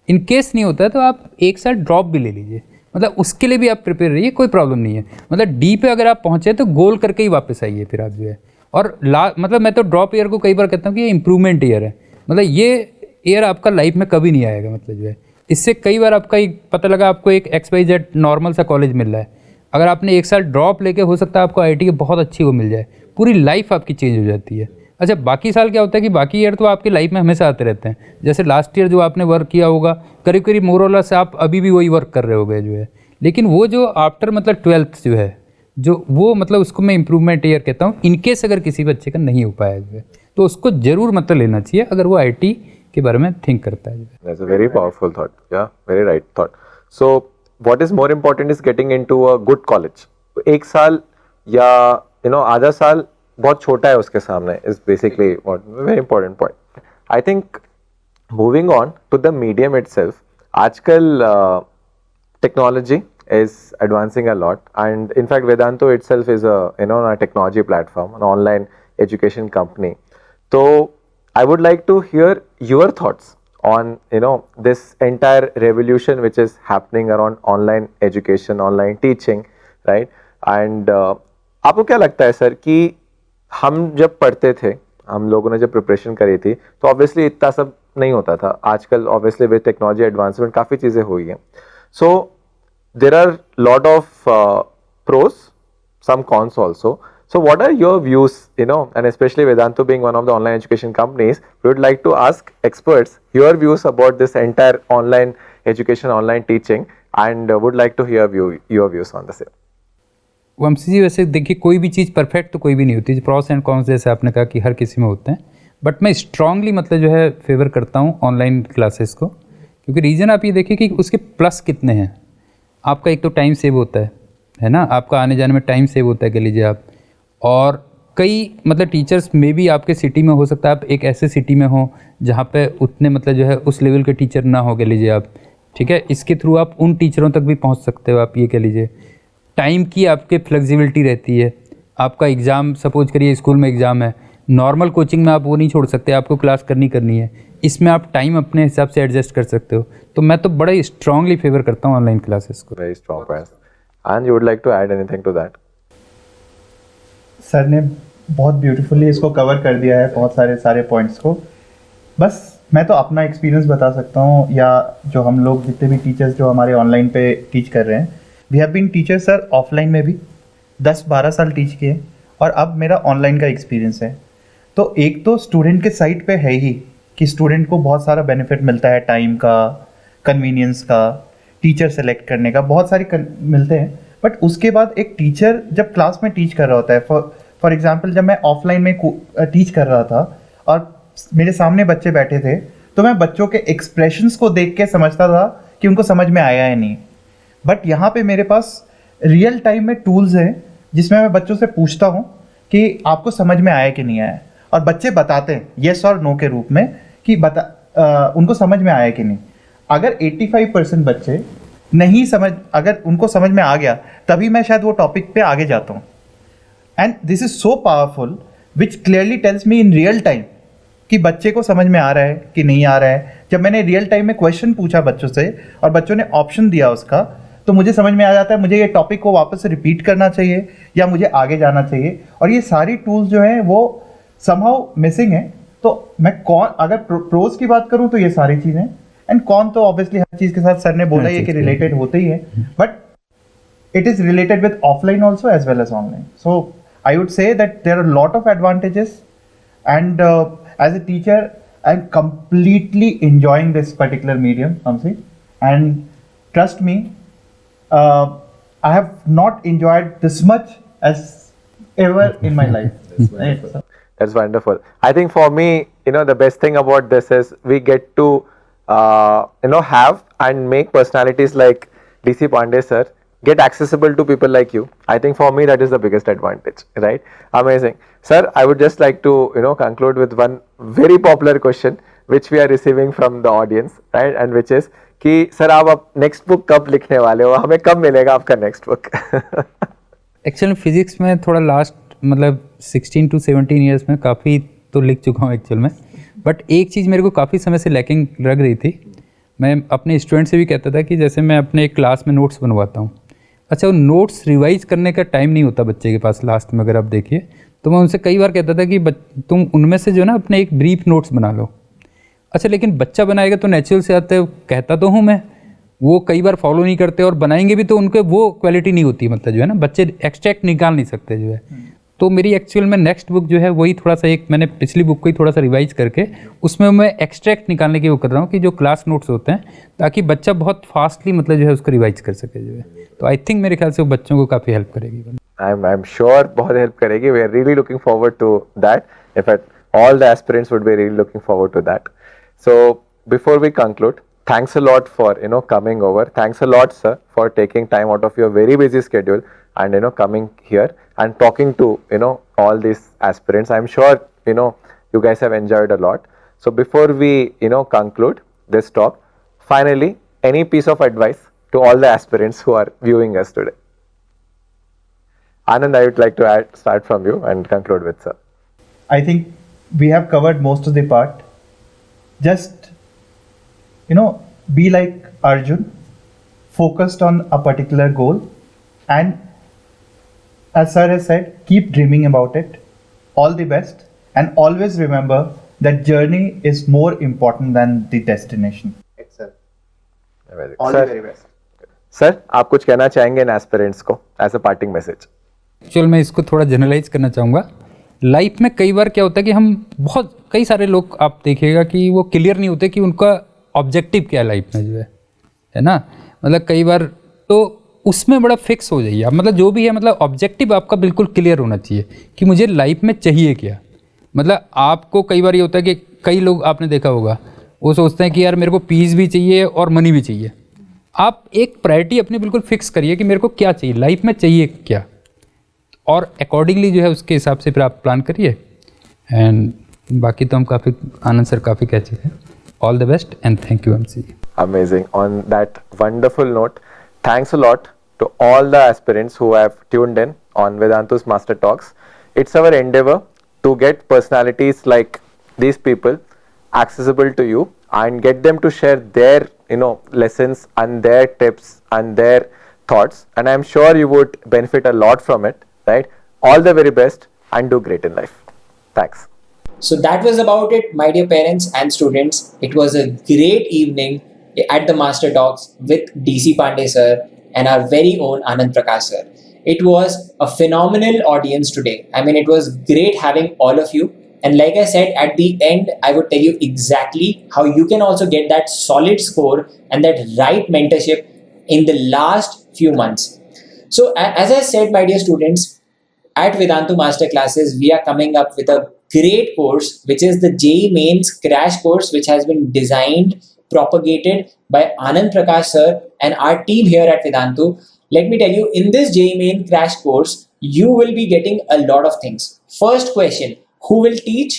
Speaker 2: इनकेस नहीं होता है, तो आप 1 साल ड्रॉप भी ले लीजिए. मतलब उसके लिए भी आप प्रिपेयर रहिए, कोई प्रॉब्लम नहीं है. मतलब डी पे अगर आप पहुँचे तो गोल करके ही वापस आइए फिर आप जो है. और मतलब मैं तो ड्रॉप ईयर को कई बार कहता हूँ कि ये इम्प्रूवमेंट ईयर है. मतलब ये ईयर आपका लाइफ में कभी नहीं आएगा. मतलब जो है इससे कई बार आपका एक पता लगा आपको एक XYZ नॉर्मल सा कॉलेज मिल रहा है, अगर आपने 1 साल ड्रॉप लेके हो सकता है आपको IIT की बहुत अच्छी वो मिल जाए, पूरी लाइफ आपकी चेंज हो जाती है. अच्छा, बाकी साल क्या होता है कि बाकी ईयर तो आपकी लाइफ में हमेशा आते रहते हैं. जैसे लास्ट ईयर जो आपने वर्क किया होगा करीब करीब मोरल से आप अभी भी वही वर्क कर रहे होगे जो है. लेकिन वो जो आफ्टर मतलब 12th जो है, जो वो मतलब उसको मैं इम्प्रूवमेंट ईयर कहता हूँ. इनकेस अगर किसी बच्चे का नहीं हो पाया जो है, तो उसको ज़रूर मतलब लेना चाहिए अगर वो IIT के बारे में थिंक करता है.
Speaker 1: That's a very powerful thought. Yeah, very right thought. So, what is more important is getting into a good college. 1 साल या आधा साल बहुत छोटा है उसके सामने is basically what very important point. I think moving on to the medium itself, आजकल technology is advancing a lot, and in fact Vedantu itself is a technology platform, an online education company. So I would like to hear your thoughts on this entire revolution which is happening around online education, online teaching, right? And आपको क्या लगता है sir कि हम जब पढ़ते थे, हम लोगों ने जब प्रिपरेशन करी थी, तो ऑब्वियसली इतना सब नहीं होता था. आजकल ऑब्वियसली विद टेक्नोलॉजी एडवांसमेंट काफ़ी चीज़ें हुई हैं. So there are lot of pros, some cons also. So what are your views, and especially Vedantu being one of the online education companies, we would like to ask experts your views about this entire online education, online teaching, and would like to hear your views on the same.
Speaker 2: वंशी जी वैसे देखिए कोई भी चीज़ perfect तो कोई भी नहीं होती, pros and cons जैसे आपने कहा कि हर किसी में होते हैं, बट मैं स्ट्रांगली मतलब जो है फेवर करता हूँ ऑनलाइन क्लासेस को, क्योंकि रीज़न आप ये देखिए कि उसके प्लस कितने हैं। आपका एक तो टाइम सेव होता है ना, आपका आने जाने में टाइम सेव होता है कह लीजिए आप, और कई मतलब टीचर्स में भी आपके सिटी में हो सकता है आप एक ऐसे सिटी में हो जहाँ पे उतने मतलब जो है उस लेवल के टीचर ना हो कह लीजिए आप, ठीक है, इसके थ्रू आप उन टीचरों तक भी पहुँच सकते हो आप, ये कह लीजिए टाइम की आपके फ्लेक्सिबिलिटी रहती है। आपका एग्ज़ाम सपोज करिए स्कूल में एग्ज़ाम है, नॉर्मल कोचिंग में आप वो नहीं छोड़ सकते, आपको क्लास करनी है, इसमें आप टाइम अपने हिसाब से एडजस्ट कर सकते हो। तो मैं तो बड़ा स्ट्रांगली फेवर करता हूँ ऑनलाइन क्लासेस को।
Speaker 1: Very strong points. And you would like to add anything to that?
Speaker 3: Sir ने बहुत ब्यूटीफुली इसको कवर कर दिया है, बहुत सारे पॉइंट्स को। बस मैं तो अपना एक्सपीरियंस बता सकता हूँ, या जो हम लोग जितने भी टीचर्स जो हमारे ऑनलाइन पे टीच कर रहे हैं, we have been teacher sir offline में भी 10-12 साल टीच किए, और अब मेरा ऑनलाइन का एक्सपीरियंस है। तो एक तो स्टूडेंट के साइड पे है ही कि स्टूडेंट को बहुत सारा बेनिफिट मिलता है, टाइम का, कन्वीनियंस का, टीचर सेलेक्ट करने का, बहुत सारी मिलते हैं। बट उसके बाद एक टीचर जब क्लास में टीच कर रहा होता है, फॉर एग्जांपल जब मैं ऑफलाइन में टीच कर रहा था और मेरे सामने बच्चे बैठे थे, तो मैं बच्चों के एक्सप्रेशंस को देख के समझता था कि उनको समझ में आया है नहीं। बट यहाँ पे मेरे पास रियल टाइम में टूल्स हैं जिसमें मैं बच्चों से पूछता हूँ कि आपको समझ में आया कि नहीं आया, और बच्चे बताते हैं येस और नो के रूप में कि उनको समझ में आया कि नहीं। अगर 85% बच्चे नहीं समझ, अगर उनको समझ में आ गया, तभी मैं शायद वो टॉपिक पे आगे जाता हूँ। And this is so powerful which clearly tells me in real time कि बच्चे को समझ में आ रहा है कि नहीं आ रहा है। जब मैंने रियल टाइम में क्वेश्चन पूछा बच्चों से और बच्चों ने ऑप्शन दिया उसका, तो मुझे समझ में आ जाता है मुझे ये टॉपिक को वापस से रिपीट करना चाहिए या मुझे आगे जाना चाहिए। और ये सारी टूल्स जो हैं वो समहाउ मिसिंग है। तो मैं अगर प्रोज की बात करूं तो ये सारी चीज़ें, एंड कौन तो ऑब्वियसली हर चीज़ के साथ सर ने बोला ये कि रिलेटेड होते ही है, but it is related with offline also as well as online. So I would say that there are a lot of advantages, and as a teacher I'm completely enjoying this particular medium, Amsi, and trust me, I have not enjoyed this much as ever in my life.
Speaker 1: That's wonderful. I think for me, the best thing about this is we get to, have and make personalities like DC Pandey sir get accessible to people like you. I think for me that is the biggest advantage, right? Amazing. Sir, I would just like to, conclude with one very popular question which we are receiving from the audience, right? And which is कि sir आप अब next book कब लिखने वाले हो, हमें कब मिलेगा आपका नेक्स्ट बुक?
Speaker 2: एक्चुअली फिजिक्स में थोड़ा लास्ट मतलब 16 to 17 ईयर्स में काफ़ी तो लिख चुका हूँ एक्चुअल में, बट एक चीज़ मेरे को काफ़ी समय से लैकिंग लग रही थी। मैं अपने स्टूडेंट से भी कहता था कि जैसे मैं अपने एक क्लास में नोट्स बनवाता हूँ, अच्छा वो नोट्स रिवाइज करने का टाइम नहीं होता बच्चे के पास लास्ट में, अगर आप देखिए तो मैं उनसे कई बार कहता था कि तुम उनमें से जो ना अपने एक ब्रीफ नोट्स बना लो। अच्छा लेकिन बच्चा बनाएगा तो नेचुरल से आते, कहता तो हूँ मैं, वो कई बार फॉलो नहीं करते और बनाएंगे भी तो उनके वो क्वालिटी नहीं होती, मतलब जो है ना बच्चे एक्सट्रैक्ट निकाल नहीं सकते जो है। तो मेरी एक्चुअल में नेक्स्ट बुक जो है वही थोड़ा सा एक मैंने पिछली बुक को ही थोड़ा सा रिवाइज करके उसमें मैं एक्सट्रैक्ट निकालने की वो कर रहा हूँ कि जो क्लास नोट्स होते हैं, ताकि बच्चा बहुत फास्टली मतलब जो है उसको रिवाइज कर सके जो है। तो आई थिंक मेरे ख्याल से वो बच्चों को काफ़ी हेल्प करेगी।
Speaker 1: I'm sure बहुत हेल्प करेगी. We are really looking forward to that. In fact, all the aspirants would be really looking forward to that. So before we conclude, thanks a lot for coming over. Thanks a lot, sir, for taking time out of your very busy schedule and coming here and talking to all these aspirants. I'm sure you guys have enjoyed a lot. So before we conclude this talk, finally, any piece of advice to all the aspirants who are viewing us today? Anand, I would like to start from you and conclude with sir.
Speaker 3: I think we have covered most of the part. Just be like Arjun, focused on a particular goal, and as sir has said, keep dreaming about it. All the best, and always remember that journey is more important than the destination.
Speaker 1: Excellent. All the very best. Sir, आप कुछ कहना चाहेंगे इन aspirants को as a parting message?
Speaker 2: चल मैं इसको थोड़ा generalise करना चाहूँगा। लाइफ में कई बार क्या होता है कि हम कई सारे लोग आप देखिएगा कि वो क्लियर नहीं होते कि उनका ऑब्जेक्टिव क्या है लाइफ में जो है ना। मतलब कई बार तो उसमें बड़ा फिक्स हो जाइए आप, मतलब जो भी है, मतलब ऑब्जेक्टिव आपका बिल्कुल क्लियर होना चाहिए कि मुझे लाइफ में चाहिए क्या। मतलब आपको कई बार ये होता है कि कई लोग आपने देखा होगा, वो सोचते हैं कि यार मेरे को पीस भी चाहिए और मनी भी चाहिए। आप एक प्रायोरिटी अपनी बिल्कुल फिक्स करिए कि मेरे को क्या चाहिए, लाइफ में चाहिए क्या, और अकॉर्डिंगली जो है उसके हिसाब से फिर आप प्लान करिए। एंड बाकी तो हम काफ़ी, आनंद सर काफ़ी कह चुके हैं। All the best and thank you MC।
Speaker 1: Amazing. On that wonderful note, thanks a lot to all the aspirants who have tuned in on Vedantu's Master Talks. It's our endeavor to get personalities like these people accessible to you and get them to share their lessons and their tips and their thoughts, and I'm sure you would benefit a lot from it, right? All the very best and do great in life. Thanks.
Speaker 4: So that was about it, my dear parents and students. It was a great evening at the Master Talks with DC Pandey sir and our very own Anand Prakash sir. It was a phenomenal audience today. I mean, it was great having all of you. And like I said, at the end, I would tell you exactly how you can also get that solid score and that right mentorship in the last few months. So as I said, my dear students, at Vedantu Masterclasses, we are coming up with a great course, which is the JEE Mains Crash Course, which has been designed, propagated by Anand Prakash sir and our team here at Vedantu. Let me tell you, in this JEE Main Crash Course, you will be getting a lot of things. First question, who will teach?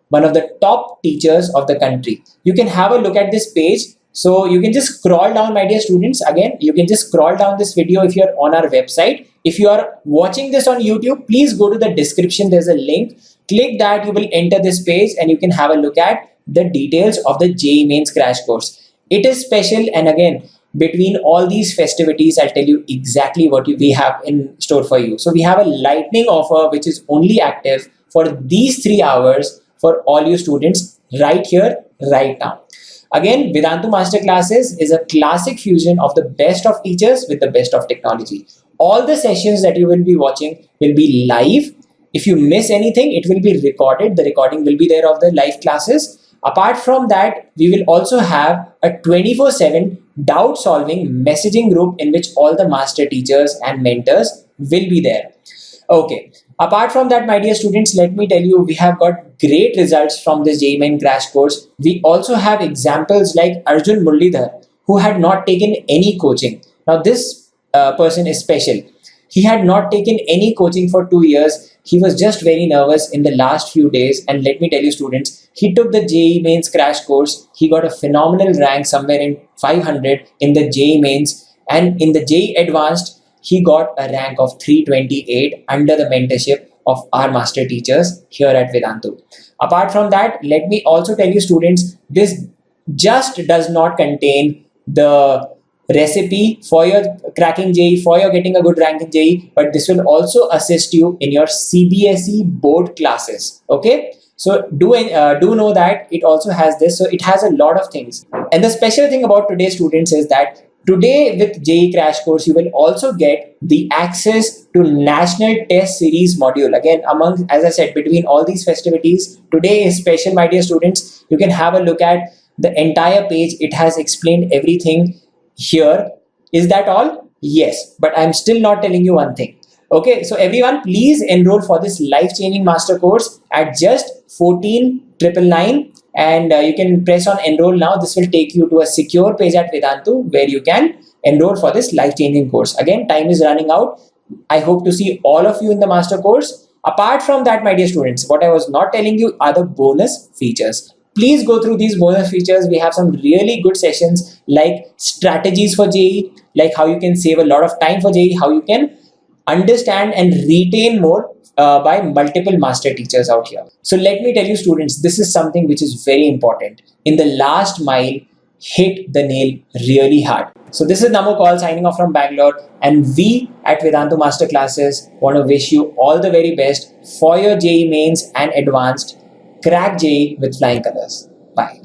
Speaker 4: One of the top teachers of the country. You can have a look at this page. So you can just scroll down, my dear students. Again, you can just scroll down this video if you're on our website. If you are watching this on YouTube, please go to the description. There's a link. Click that. You will enter this page and you can have a look at the details of the JEE Mains Crash Course. It is special, and again, between all these festivities, I'll tell you exactly what we have in store for you. So we have a lightning offer which is only active for these 3 hours for all you students right here, right now. Again, Vedantu Masterclasses is a classic fusion of the best of teachers with the best of technology. All the sessions that you will be watching will be live. If you miss anything, it will be recorded. The recording will be there of the live classes. Apart from that, we will also have a 24/7 doubt solving messaging group in which all the master teachers and mentors will be there. Okay. Apart from that, my dear students, let me tell you, we have got great results from this JEE Main Crash Course. We also have examples like Arjun Murlidhar, who had not taken any coaching. Now, this person is special. He had not taken any coaching for 2 years. He was just very nervous in the last few days. And let me tell you, students, he took the JEE Mains Crash Course. He got a phenomenal rank, somewhere in 500 in the JEE Mains. And in the JEE Advanced, he got a rank of 328 under the mentorship of our master teachers here at Vedantu. Apart from that, let me also tell you, students, this just does not contain the recipe for your cracking JEE, for your getting a good rank in JEE, but this will also assist you in your CBSE board classes. Okay, so do know that it also has this. So it has a lot of things. And the special thing about today's students is that today with JEE Crash Course, you will also get the access to National Test Series module. Again, among, as I said, between all these festivities, today is special, my dear students. You can have a look at the entire page. It has explained everything here. Is that all? Yes, but I'm still not telling you one thing. Okay, so everyone, please enroll for this life-changing master course at just 14,999. And you can press on enroll now. This will take you to a secure page at Vedantu where you can enroll for this life-changing course. Again, time is running out. I hope to see all of you in the master course. Apart from that, my dear students, what I was not telling you are the bonus features. Please go through these bonus features. We have some really good sessions like strategies for JEE, like how you can save a lot of time for JEE, how you can understand and retain more by multiple master teachers out here. So let me tell you, students, this is something which is very important. In the last mile, hit the nail really hard. So this is Namo Kaul signing off from Bangalore, and we at Vedantu Masterclasses want to wish you all the very best for your JEE Mains and Advanced. Crack JEE with flying colors. Bye.